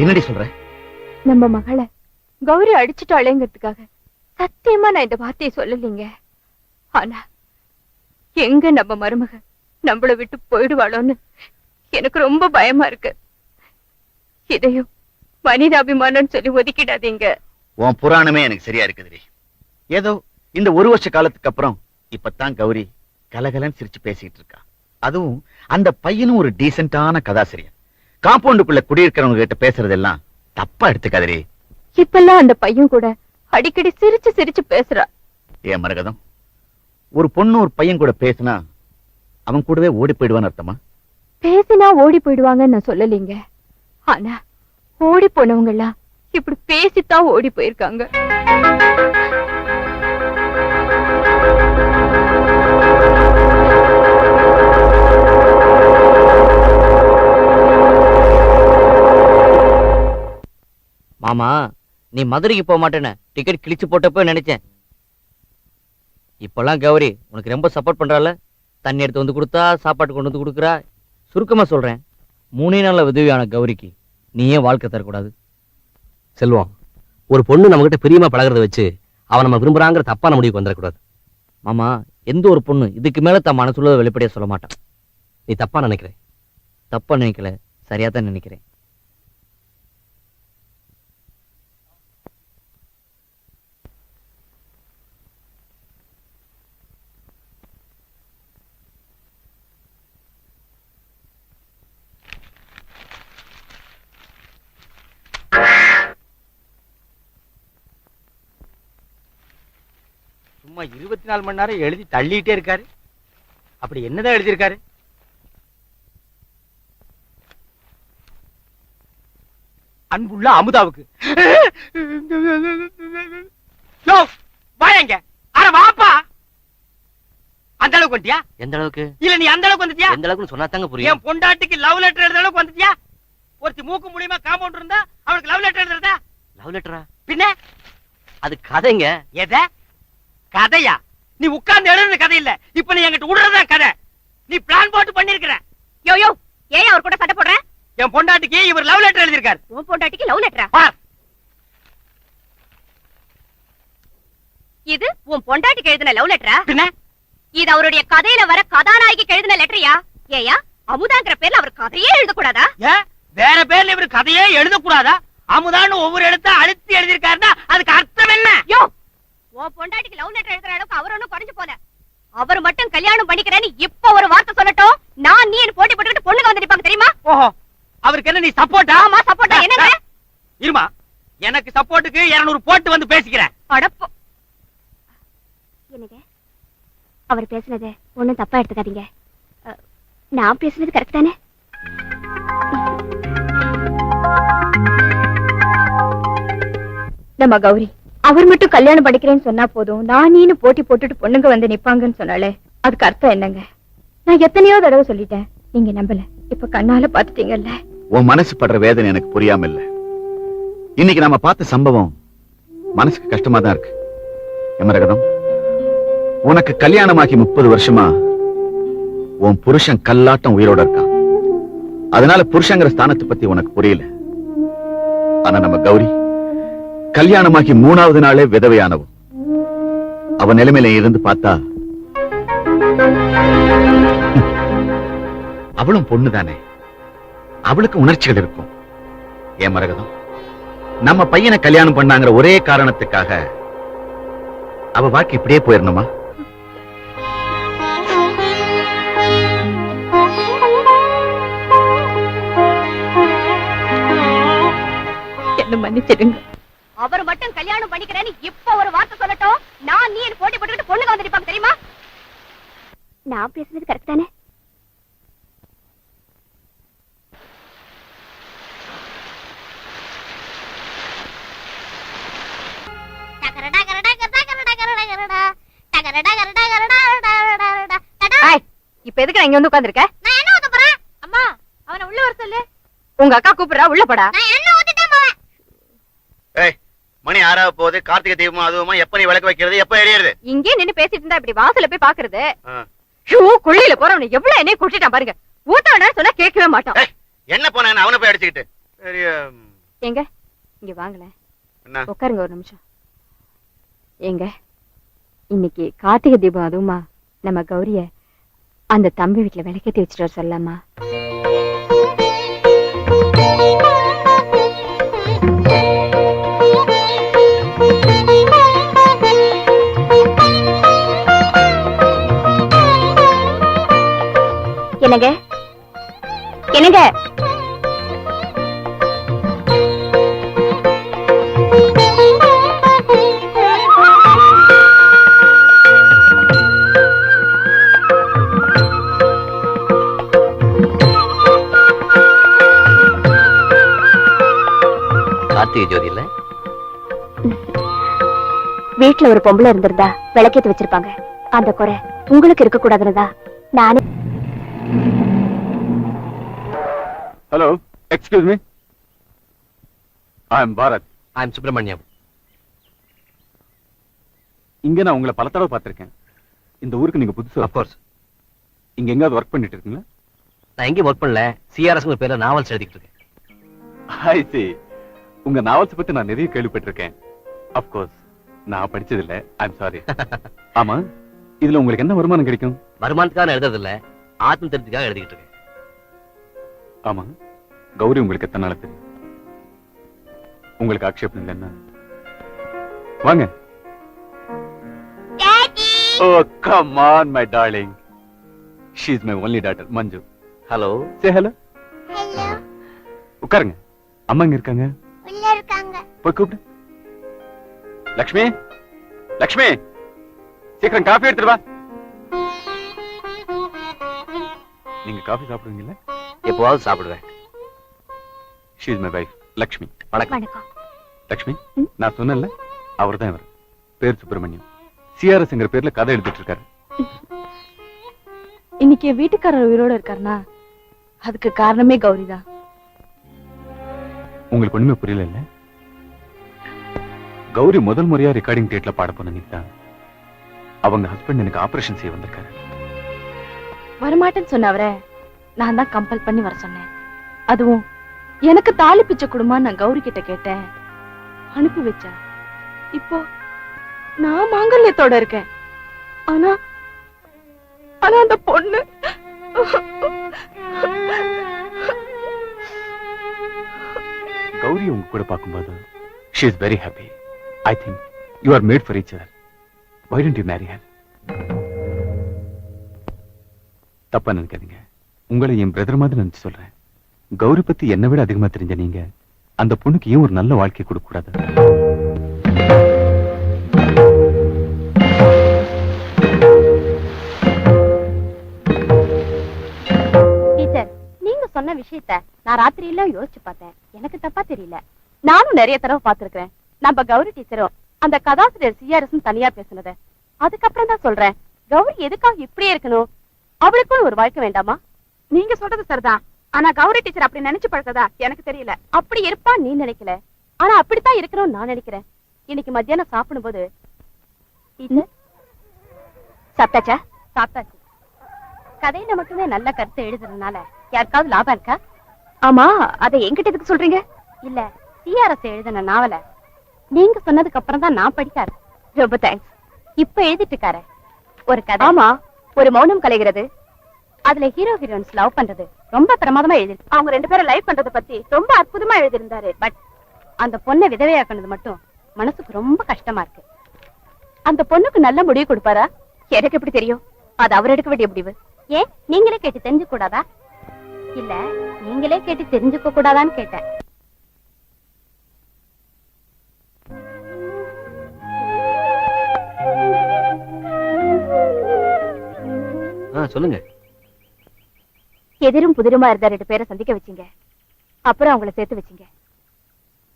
என்னடி சொல்ற? நம்ம மகளை கௌரி அடிச்சுட்டாளேங்கிறதுக்காக சத்தியமா நான் இந்த வார்த்தையை சொல்லலீங்க. ஆனா எங்க நம்ம மருமக நம்மள விட்டு போயிடுவாளோன்னு எனக்கு ரொம்ப பயமா இருக்கு. இதையும் மனிதாபிமானம் சொல்லி ஒதுக்கிடாதீங்க. உன் புராணமே எனக்கு சரியா இருக்குதுடி. ஏதோ இந்த 1 வருஷ காலத்துக்கு அப்புறம் இப்பதான் கௌரி கலகலன்னு சிரிச்சு பேசிட்டு இருக்கா. அதுவும் அந்த பையனும் ஒரு டீசென்டான கதாசிரியர். காம்பவுண்டுக்குள்ள குடியிருக்கிறவங்க கிட்ட பேசுறதெல்லாம் தப்பா எடுத்துக்காதே. இப்பெல்லாம் அந்த பையன் கூட அடிக்கடி சிரிச்சு சிரிச்சு பேசுறா. ஏன் மரகதம், ஒரு பொண்ணு ஒரு பையன் கூட பேசினா அவன் கூடவே ஓடி போயிடுவான்னு அர்த்தமா? பேசினா ஓடி போயிடுவாங்கன்னு நான் சொல்லலீங்க. ஆனா ஓடி போனவங்க எல்லாம் இப்படி பேசித்தான் ஓடி போயிருக்காங்க. மாமா, நீ மதுரைக்கு போக மாட்டேன்னு டிக்கெட் கிழிச்சு போட்டப்போ நினைச்சேன். இப்பெல்லாம் கௌரி உனக்கு ரொம்ப சப்போர்ட் பண்றால. தண்ணி எடுத்து வந்து கொடுத்தா, சாப்பாடு கொண்டு வந்து கொடுக்குறா. சுருக்கமா சொல்றேன், 3 நாள்ல உதவியான கௌரிக்கு நீ ஏன் வாழ்க்கை தரக்கூடாது? செல்வம், ஒரு பொண்ணு நம்ம கிட்ட பிரியமா பழகிறத வச்சு அவன் நம்ம விரும்புறாங்கிற தப்பான முடிவுக்கு வந்துடக்கூடாது. மாமா, எந்த ஒரு பொண்ணு இதுக்கு மேல தன் மனசுல வெளிப்படையா சொல்ல மாட்டான். நீ தப்பா நினைக்கிற. தப்பா நினைக்கல, சரியா தான் நினைக்கிறேன். சும்மா 24 மணி நேரம் எழுதி தள்ளிட்டே இருக்காரு. அப்படி என்னதான் எழுதியிருக்காரு? அன்புள்ள அமுதாவுக்கு. வாயங்க. அட வாப்பா. அந்த அளவுக்கு வந்துட்டியா? எந்த அளவுக்கு? இல்ல நீ அந்த அளவுக்கு வந்துட்டியா? எந்த அளவுக்கு சொன்னா தாங்க புரியும். என் பொண்டாட்டிக்கு லவ் லெட்டர் எழுதுற அளவுக்கு வந்துட்டியா? ஒருத்தி மூக்கு மூலியமா காம்பவுண்ட் இருந்தா அவளுக்கு லவ் லெட்டர் எழுதுறதா? லவ் லெட்டரா? பின்ன அது கதைங்க. எத கதையா? நீ உட்கார்ந்து எழுதுற கதை இல்ல. இப்ப நீ என்கிட்ட விடுறதா கதை. நீ பிளான் போட்டு பண்ணிருக்கிற. யோ யோ, ஏன் அவர் கூட சண்டை போடுற? என் பொண்டாட்டிக்கு இவர் லவ் லெட்டர் எழுதியிருக்காரு. உன் பொண்டாட்டிக்கு லவ் லெட்டரா? இது உன் பொண்டாட்டிக்கு எழுதின லவ் லெட்டரா? பின்ன இது அவருடைய கதையில வர கதாநாயகிக்கு எழுதின லெட்டரியா? ஏயா அமுதாங்கிற பேர்ல அவர் கதையே எழுதக்கூடாதா? ஏன் வேற பேர்ல இவர் கதையே எழுதக்கூடாதா? அமுதான்னு ஒவ்வொரு எழுத்த அழுத்தி எழுதியிருக்காருன்னா அதுக்கு அர்த்தம் என்ன? யோ, உன் பொண்டாட்டிக்கு லவ் லெட்டர் எழுதுற அளவுக்கு அவர் ஒண்ணும் குறைஞ்சு போல. அவர் மட்டும் கல்யாணம் பண்ணிக்கிறேன்னு இப்ப ஒரு வார்த்தை சொல்லட்டும், நான் நீ போட்டி போட்டுக்கிட்டு பொண்ணுங்க வந்து நிப்பாங்க தெரியுமா? ஓஹோ, அவருக்கு என்ன நீ சப்போர்ட்டா? ஆமா சப்போர்ட்டா. என்னங்க இருமா, எனக்கு சப்போர்ட்டுக்கு 200 போட்டு வந்து பேசிக்கிறேன். அடப்போ. என்னங்க அவர் பேசுனது ஒண்ணும் தப்பா எடுத்துக்காதீங்க. நான் பேசுனது கரெக்ட் தானே? நம்ம கௌரி அவர் மட்டும் கல்யாணம் படிக்கிறேன்னு சொன்னா போதும், நான் நீனு போட்டி போட்டுட்டு பொண்ணுங்க வந்து நிப்பாங்கன்னு சொன்னாலே அதுக்கு அர்த்தம் என்னங்க? நான் எத்தனையோ தடவை சொல்லிட்டேன், நீங்க நம்பல. இப்ப கண்ணால பாத்துட்டீங்கல்ல. உன் மனசு படுற வேதனை எனக்கு புரியாம இல்ல. இன்னைக்கு நாம பார்த்த சம்பவம் மனசுக்கு கஷ்டமா தான் இருக்கு. எமரகதம், உனக்கு கல்யாணமாகி 30 வருஷமா உன் புருஷன் கல்லாட்டம் உயிரோட இருக்கான். அதனால புருஷங்கிற ஸ்தானத்தை பத்தி உனக்கு புரியல. ஆனா நம்ம கௌரி கல்யாணமாகி 3வது நாளே விதவையானவன். அவன் நிலைமையில இருந்து பார்த்தா அவளும் பொண்ணுதானே, அவளுக்கு உணர்ச்சிகள் இருக்கும். ஏன் மரகதம், நம்ம பையனை கல்யாணம் பண்ணாங்கிற ஒரே காரணத்துக்காக அவ வாழ்க்கை இப்படியே போயிடணுமா? என்ன மன்னிச்சிடுங்க. அவர் மட்டும் கல்யாணம் பண்ணிக்கிறேன்னு இப்ப ஒரு வார்த்தை சொல்லட்டும், நான் நீ போட்டி போட்டுக்கிட்டு பொண்ணுங்க வந்து நிப்பாங்க தெரியுமா? நான் பேசுனது கரெக்ட் தானே? இப்ப எதுக்கு நான் இங்க வந்து உட்கார்ந்திருக்க? நான் என்ன ஊத்த போறேன்? அம்மா அவனை உள்ள வர சொல்லு. உங்க அக்கா கூப்பிடுறா, உள்ள போடா. நான் என்ன ஊத்திட்டே போவேன். ஏய், மணி 6 போகுது. கார்த்திகை தீபம் அதுவுமா எப்ப நீ விளக்கு வைக்கிறது, எப்ப எரியுறது? இங்கே நின்னு பேசிட்டு இருந்தா இப்படி வாசல்ல போய் பாக்குறது? குழியில போறவனை எவ்வளவு எண்ணெய் குடிச்சிட்டான் பாருங்க. ஊத்த வேண்டாம்னு சொன்னா கேட்கவே மாட்டான். என்ன போன அவனை போய் அடிச்சுக்கிட்டு? எங்க இங்க வாங்கல, என்ன உட்காருங்க ஒரு நிமிஷம். எங்க இன்னைக்கு கார்த்திகை தீபம் அதுவுமா நம்ம கௌரிய அந்த தம்பி வீட்டுல விளக்கேத்தி வச்சுட்டு வர சொல்லலாமா? என்னங்க என்னங்க கார்த்திகை ஜோதி இல்ல? வீட்டுல ஒரு பொம்பளை இருந்திருந்தா விளக்கேத்தி வச்சிருப்பாங்க. அந்த குறை உங்களுக்கு இருக்க கூடாதுன்னுதான் நானே. Hello, excuse me. I am Bharat. I am Subramaniam. இங்க நான் உங்களை பல தடவை பார்த்திருக்கேன். இந்த ஊருக்கு நீங்க புதுசு? Of course. இங்க எங்காவது ஒர்க் பண்ணிட்டு இருக்கீங்களா? நான் எங்கேயும் ஒர்க் பண்ணல, சிஆர்எஸ் பேர்ல நாவல்ஸ் எழுதிட்டு இருக்கேன். ஐ see. உங்க நாவல்ஸ் பத்தி நான் நிறைய கேள்விப்பட்டிருக்கேன். ஆஃப் கோர்ஸ் நான் படிச்சது இல்ல. ஐ அம் சாரி. ஆமா, இதுல உங்களுக்கு என்ன வருமானம் கிடைக்கும்? வருமானத்துக்காக நான் எழுதுறது இல்ல, ஆத்ம திருப்திக்காக எழுதிட்டு இருக்கேன். ஆமா, கௌரி உங்களுக்கு எத்தனை நாள் தெரியும்? உங்களுக்கு ஆக்ஷேபம் இல்லைன்னா வாங்க. Oh, come on, my darling. She's my only daughter, Manju. Hello. Say hello. Hello. உட்காருங்க. அம்மா எங்க இருக்காங்க? உள்ள இருக்காங்க. போய் கூப்பிடு. லக்ஷ்மி, லக்ஷ்மி, சீக்கிரம் காஃபி எடுத்துட்டு வா. நீங்க காஃபி சாப்பிடுவீங்கல்ல? எப்போவாவது சாப்பிடுவேன். She is my wife, Lakshmi. வணக்கம். வணக்கம். லக்ஷ்மி, நான் சொன்னேன்ல, அவர்தான் இவர். பேர் சுப்பிரமணியம். சிஆர்எஸ்ங்கிற பேர்ல கதை எழுதிட்டு இருக்காரு. இன்னைக்கு வீட்டுக்காரர் உயிரோட இருக்காருனா அதுக்கு காரணமே கௌரிதான். உங்களுக்கு ஒண்ணுமே புரியல இல்ல? கௌரி முதல் முறையா ரெக்கார்டிங் தியேட்டர்ல பாட போன நித்தா, அவங்க ஹஸ்பண்ட் எனக்கு ஆபரேஷன் செய்ய வந்திருக்காரு. வரமாட்டேன்னு சொன்னவரை நான் தான் கம்பல் பண்ணி வர சொன்னேன். அதுவும் எனக்கு தாலி பிச்சை கொடுமா நான் கௌரி கிட்ட கேட்டேன், அனுப்பி வச்சா. இப்போ நான் மாங்கல்யத்தோட இருக்கேன். ஆனா ஆனா அந்த பொண்ணு கௌரி உங்க கூட பார்க்கும்போது she is very happy. I think you are made for each other. Why don't you marry her? தப்பா நினைக்காதீங்க. உங்களை என் பிரதர் மாதிரி நினைச்சு சொல்றேன். கௌரி பத்தி என்னை விட அதிகமா தெரிஞ்ச நீங்க அந்த பொண்ணுக்கு ஏன் ஒரு நல்ல வாழ்க்கை கொடுக்க கூடாது? டீச்சர், நீங்க சொன்ன விஷயத்த நான் ராத்திரி எல்லாம் யோசிச்சு பார்த்தேன். எனக்கு தப்பா தெரியல. நானும் நிறைய தடவை பார்த்திருக்கேன். நம்ம கௌரி டீச்சரும் அந்த கதாசிரியர் சிஆர்எஸ் தனியா பேசுனத. அதுக்கப்புறம் தான் சொல்றேன், கௌரி எதுக்காக இப்படியே இருக்கணும்? அவளுக்கும் ஒரு வாழ்க்கை வேண்டாமா? நீங்க சொல்றது சரிதான். ஆனா கௌரி டீச்சர் அப்படி நினைச்சு பழக்கதா எனக்கு தெரியல. அப்படி இருப்பா நீ நினைக்கல, ஆனா அப்படித்தான் இருக்கணும் நான் நினைக்கிறேன். இன்னைக்கு மத்தியானம் சாப்பிடும் போது சாப்பிட்டாச்சா? சாப்பிட்டாச்சு. கதையில மட்டுமே நல்ல கருத்தை எழுதுறதுனால யாருக்காவது லாபம் இருக்கா? ஆமா, அதை என்கிட்ட எதுக்கு சொல்றீங்க? இல்ல, சிஆர்எஸ் எழுதின நாவல நீங்க சொன்னதுக்கு அப்புறம் தான் நான் படிக்காரு. ரொம்ப தேங்க்ஸ். இப்ப எழுதிட்டு இருக்காரு ஒரு கதை. ஆமா, ஒரு மௌனம் கலைகிறது. அதுல ஹீரோ ஹீரோயின்ஸ் லவ் பண்றது ரொம்ப பிரமாதமா எழுதி. அவங்க 2 பேரும் லைவ் பண்றத பத்தி ரொம்ப அற்புதமா எழுதியிருந்தாரு. பட் அந்த பொண்ணை விதவையாக்குனது மட்டும் மனசுக்கு ரொம்ப கஷ்டமா இருக்கு. அந்த பொண்ணுக்கு நல்ல முடிவு கொடுப்பாரா? எனக்கு எப்படி தெரியும்? அது அவர் எடுக்க வேண்டிய முடிவு. ஏன் நீங்களே கேட்டு தெரிஞ்சுக்க கூடாதா? இல்ல, நீங்களே கேட்டு தெரிஞ்சுக்க கூடாதான்னு கேட்டேன். சொல்லுங்க. எதிரும் புதிருமா இருந்த 2 பேரை சந்திக்க வச்சீங்க. அப்புறம் அவங்கள சேர்த்து வச்சீங்க.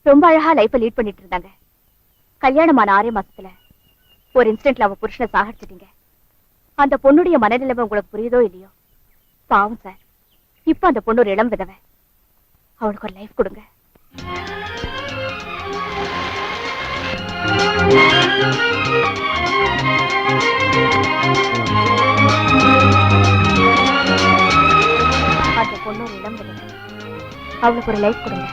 ரொம்ப அழகா லைஃப லீட் பண்ணிட்டு இருந்தாங்க. கல்யாணமான 6 மாசத்துல ஒரு இன்ஸ்டன்ட்ல அவ புருஷனை சாகடிச்சிட்டீங்க. அந்த பொண்ணுடைய மனநிலைமை உங்களுக்கு புரியுதோ இல்லையோ, பாவம் சார். இப்ப அந்த பொண்ணு ஒரு இளம் விதவை. அவளுக்கு ஒரு லைஃப் கொடுங்க. அந்த பொண்ணு ஒரு இளம் விதவை. அவளுக்கு ஒரு லைஃப் கொடுங்க.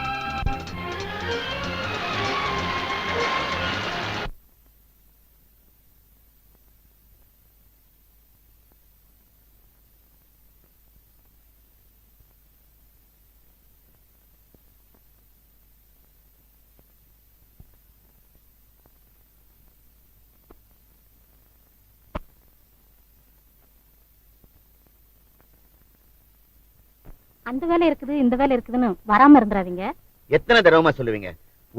அந்த வேலை இருக்குது, இந்த வேலை இருக்குதுன்னு வராம இருந்துறாதீங்க. எத்தனை தடவை சொல்லுவீங்க?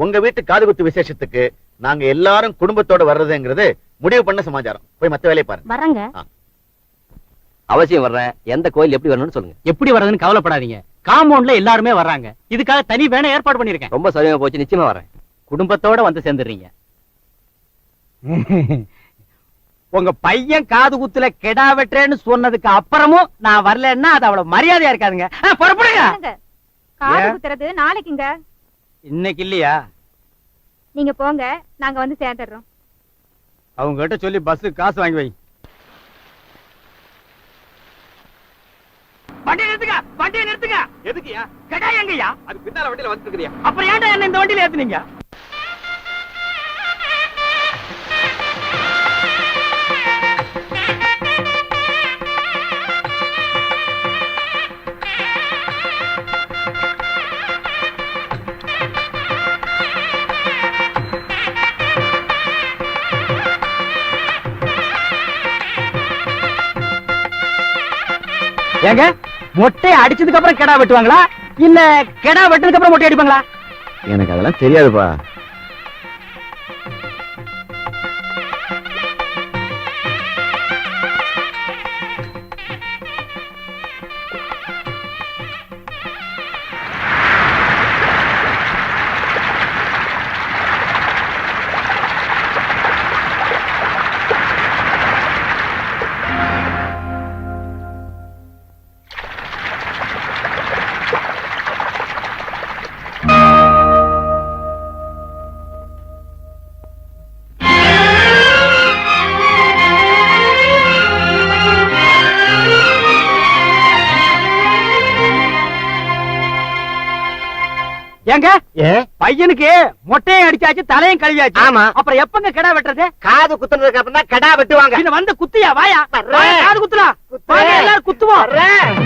உங்க வீட்டு காதுகுத்து விசேஷத்துக்கு நாங்க எல்லாரும் குடும்பத்தோட வர்றதுங்கிறது முடிவு பண்ண சமாச்சாரம். போய் மத்த வேலையை பாருங்க. வரங்க. அவசியம் வர்றேன். எந்த கோயில் எப்படி வரணும்னு சொல்லுங்க. எப்படி வர்றதுன்னு கவலைப்படாதீங்க. காம்பவுண்ட்ல எல்லாருமே வர்றாங்க. இதுக்காக தனி வேணா ஏற்பாடு பண்ணிருக்கேன். ரொம்ப சௌகரியமா போச்சு. நிச்சயமா வரேன். குடும்பத்தோட வந்து சேர்ந்துடுறீங்க. உங்க பையன் காது குத்துல கெடா வெட்டுறேன்னு சொன்னதுக்கு அப்புறமும் நான் வரலன்னா அது அவ்வளவு மரியாதையா இருக்காதுங்க. புறப்படுங்க. காது குத்துறது நாளைக்குங்க. இன்னைக்கு இல்லையா? நீங்க போங்க, நாங்க வந்து சேர்ந்துடுறோம். அவங்க கிட்ட சொல்லி பஸ் காசு வாங்கி வை. வண்டியை நிறுத்துங்க, வண்டியை நிறுத்துங்க. எதுக்குயா? கெடா எங்கயா? அது பின்னால வண்டியில வந்துருக்கியா? அப்புறம் ஏன்டா என்ன இந்த வண்டியில ஏத்துனீங்க? ஏங்க, மொட்டை அடிச்சதுக்கு அப்புறம் கெடா வெட்டுவாங்களா இல்ல கெடா வெட்டதுக்கு அப்புறம் மொட்டை அடிப்பாங்களா? எனக்கு அதெல்லாம் தெரியாதுப்பா. ஏங்க, பையனுக்கு மொட்டையும் அடிச்சாச்சு, தலையும் கழுவியாச்சு. ஆமா, அப்புறம் எப்பங்க கெடா வெட்டுறது? காது குத்துனதுக்கு அப்புறம் தான் கெடா வெட்டுவாங்க. வந்து குத்தியா? வாயா, காது குத்துலாம். குத்துவோம்.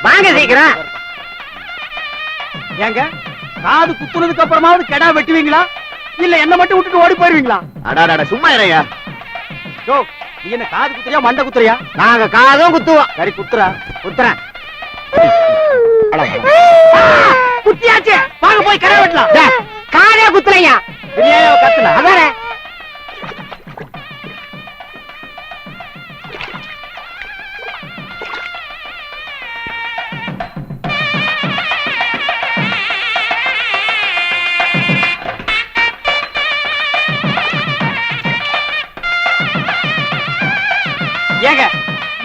வாங்க சீக்கிரம். ஏங்க காது குத்துனதுக்கு அப்புறமாவது கெடா வெட்டுவீங்களா இல்ல என்ன மட்டும் விட்டுட்டு ஓடி போயிருவீங்களா? அடாடா சும்மா இறையா. யோ நீ என்ன காது குத்துறியா மண்டை குத்துறியா? நாங்க காதும் குத்துவோம். சரி குத்துறா. குத்துறேன். குத்தியாச்சு, வாங்க போய் கெடா வெட்டலாம். காதே குத்துறையா? கத்துனா அதானே. ஏங்க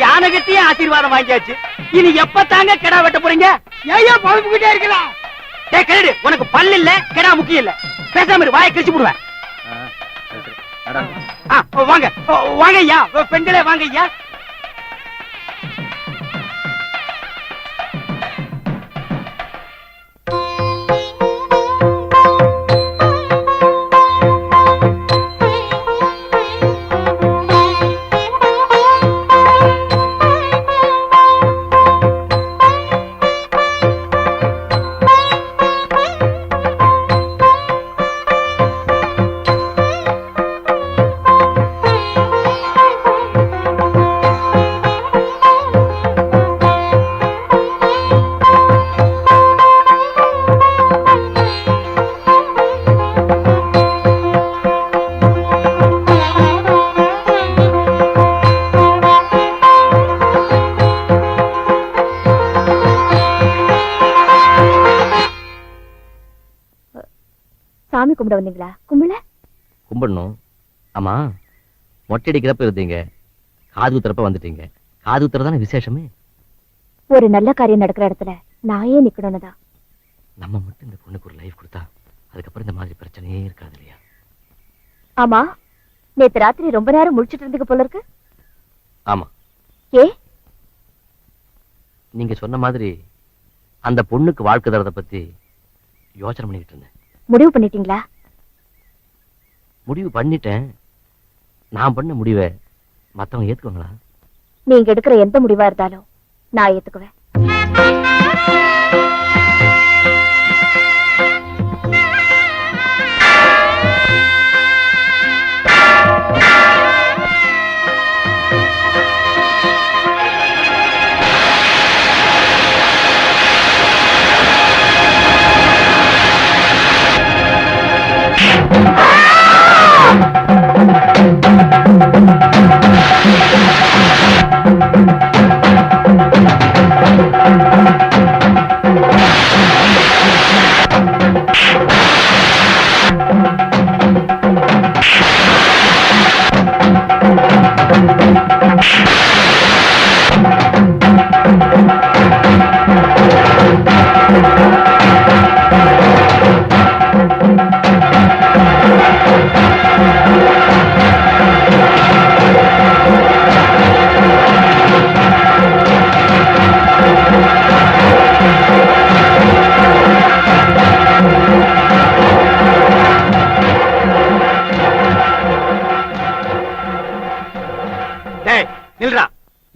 யானை கிட்டயே ஆசீர்வாதம் வாங்கியாச்சு, இனி எப்ப தாங்க கெடா வெட்ட போறீங்க? ஏயா பழப்புக்கிட்டே இருக்கலாம்? டேய் கரடி, உனக்கு பல்லு இல்ல கெடா முக்கியம் இல்ல, பேசாம இரு, வாயை கிழிச்சு போடுவேன். வாங்க வாங்க ஐயா, பெண்களே வாங்க ஐயா. சாமி கும்பிட வந்தீங்களா? கும்பிட கும்பிடணும். ஆமா, மொட்டை அடிக்கிறப்ப இருந்தீங்க, காது குத்துறப்ப வந்துட்டீங்க. காது குத்துறதான விசேஷமே. ஒரு நல்ல காரியம் நடக்கிற இடத்துல நான் ஏன் நிக்கணும்னு தான். நம்ம மட்டும் இந்த பொண்ணுக்கு ஒரு லைஃப் கொடுத்தா அதுக்கப்புறம் இந்த மாதிரி பிரச்சனையே இருக்காது இல்லையா? ஆமா, நேத்து ராத்திரி ரொம்ப நேரம் முழிச்சிட்டு இருந்தீங்க போல இருக்கு. ஆமா. ஏ நீங்க சொன்ன மாதிரி அந்த பொண்ணுக்கு வாழ்க்கை தரத பத்தி யோசனை பண்ணிட்டு இருந்தேன். முடிவு பண்ணிட்டீங்களா? முடிவு பண்ணிட்டேன். நான் பண்ண முடிவை மத்தவங்க ஏத்துக்குவாங்களா? நீங்க எடுக்கிற எந்த முடிவா இருந்தாலும் நான் ஏத்துக்குவேன்.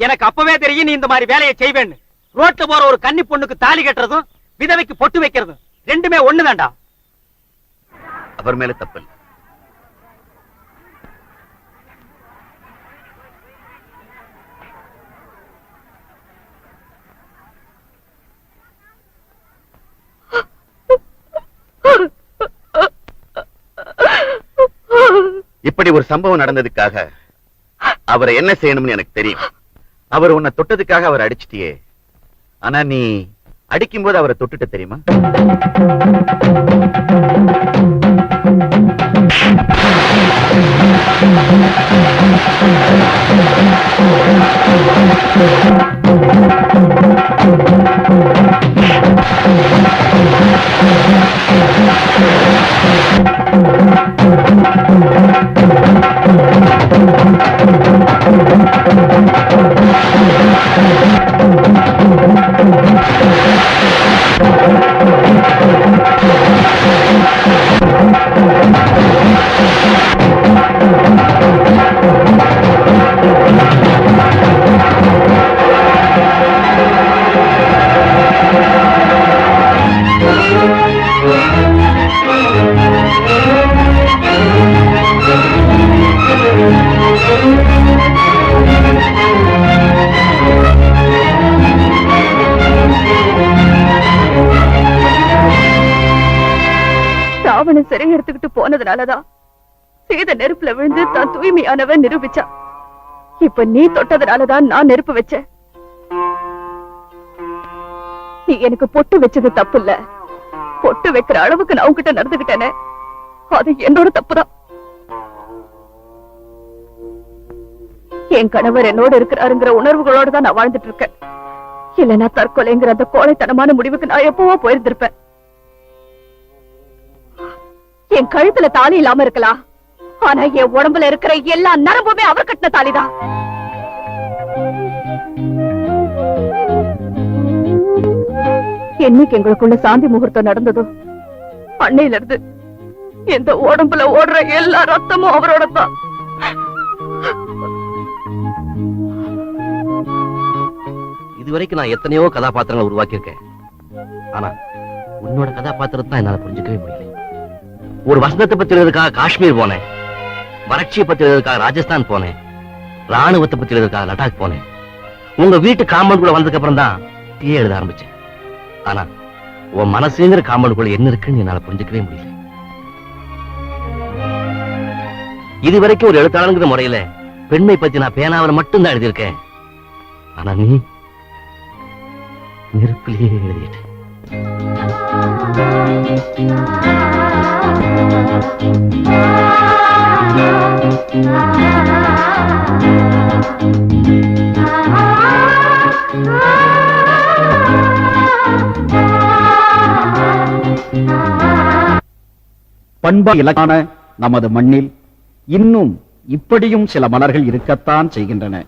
எனக்கு அப்பவே தெரியும் நீ இந்த மாதிரி வேலையை செய்வேன்னு. ரோட்ல போற ஒரு கன்னி பொண்ணுக்கு தாலி கட்டுறதும் விதவைக்கு பொட்டு வைக்கிறதும் ரெண்டுமே ஒண்ணுதான்டா. அவர் மேல தப்பு. இப்படி ஒரு சம்பவம் நடந்ததுக்காக அவரை என்ன செய்யணும்னு எனக்கு தெரியும். அவர் உன்னை தொட்டதுக்காக அவர் அடிச்சிட்டியே, ஆனா நீ அடிக்கும் போது அவரை தொட்டுட்ட தெரியுமா? சிறை எடுத்துக்கிட்டு போனதுனாலதான் சீத நெருப்புல விழுந்து தான் தூய்மையானவன் நிரூபிச்சா. இப்ப நீ தொட்டதுனாலதான் நான் நெருப்பு வச்சேன். நீ எனக்கு பொட்டு வச்சது தப்பு இல்ல. பொட்டு வைக்கிற அளவுக்கு நான் உன்கிட்ட நடந்துகிட்டேனே, அது என்னோட தப்புதான். என் கணவர் என்னோட இருக்கிறாருங்கிற உணர்வுகளோட தான் நான் வாழ்ந்துட்டு இருக்கேன். இல்லைன்னா தற்கொலைங்கிற அந்த கோழைத்தனமான முடிவுக்கு நான் எப்பவோ போயிருந்திருப்பேன். என் கழுத்துல தாலி இல்லாம இருக்கலாம், ஆனா என் உடம்புல இருக்கிற எல்லா நரம்புமே அவர் கட்டின தாலிதான். என்னைக்கு எங்களுக்குள்ள சாந்தி முகூர்த்தம் நடந்ததோ அன்னையில இருந்து எந்த உடம்புல ஓடுற எல்லா ரத்தமும் அவரோட தான். இதுவரைக்கும் நான் எத்தனையோ கதாபாத்திரங்களை உருவாக்கியிருக்கேன். ஆனா உன்னோட கதாபாத்திரத்தை என்னால புரிஞ்சுக்கவே முடியல. ஒரு வசந்தத்தை பத்தி எழுதுறதுக்காக காஷ்மீர் போனேன், வறட்சியை பத்தி எழுதுறதுக்காக ராஜஸ்தான் போனேன், ராணுவத்தை பத்தி எழுதுறதுக்காக லடாக் போனேன். உங்க வீட்டு காம்பவுண்ட் கூட வந்ததுக்கு அப்புறம் தான் டீ எழுத ஆரம்பிச்சேன். ஆனா உன் மனசுங்கிற காம்பவுண்டுக்குள்ள என்ன இருக்குன்னு என்னால புரிஞ்சுக்கவே முடியல. இதுவரைக்கும் ஒரு எழுத்தாளங்கிற முறையில பெண்மை பத்தி நான் பேனாவில் மட்டும்தான் எழுதியிருக்கேன். ஆனா நீ நெருப்பிலேயே எழுதிட்ட. பண்பா இலக்கான நமது மண்ணில் இன்னும் இப்படியும் சில மலர்கள் இருக்கத்தான் செய்கின்றன.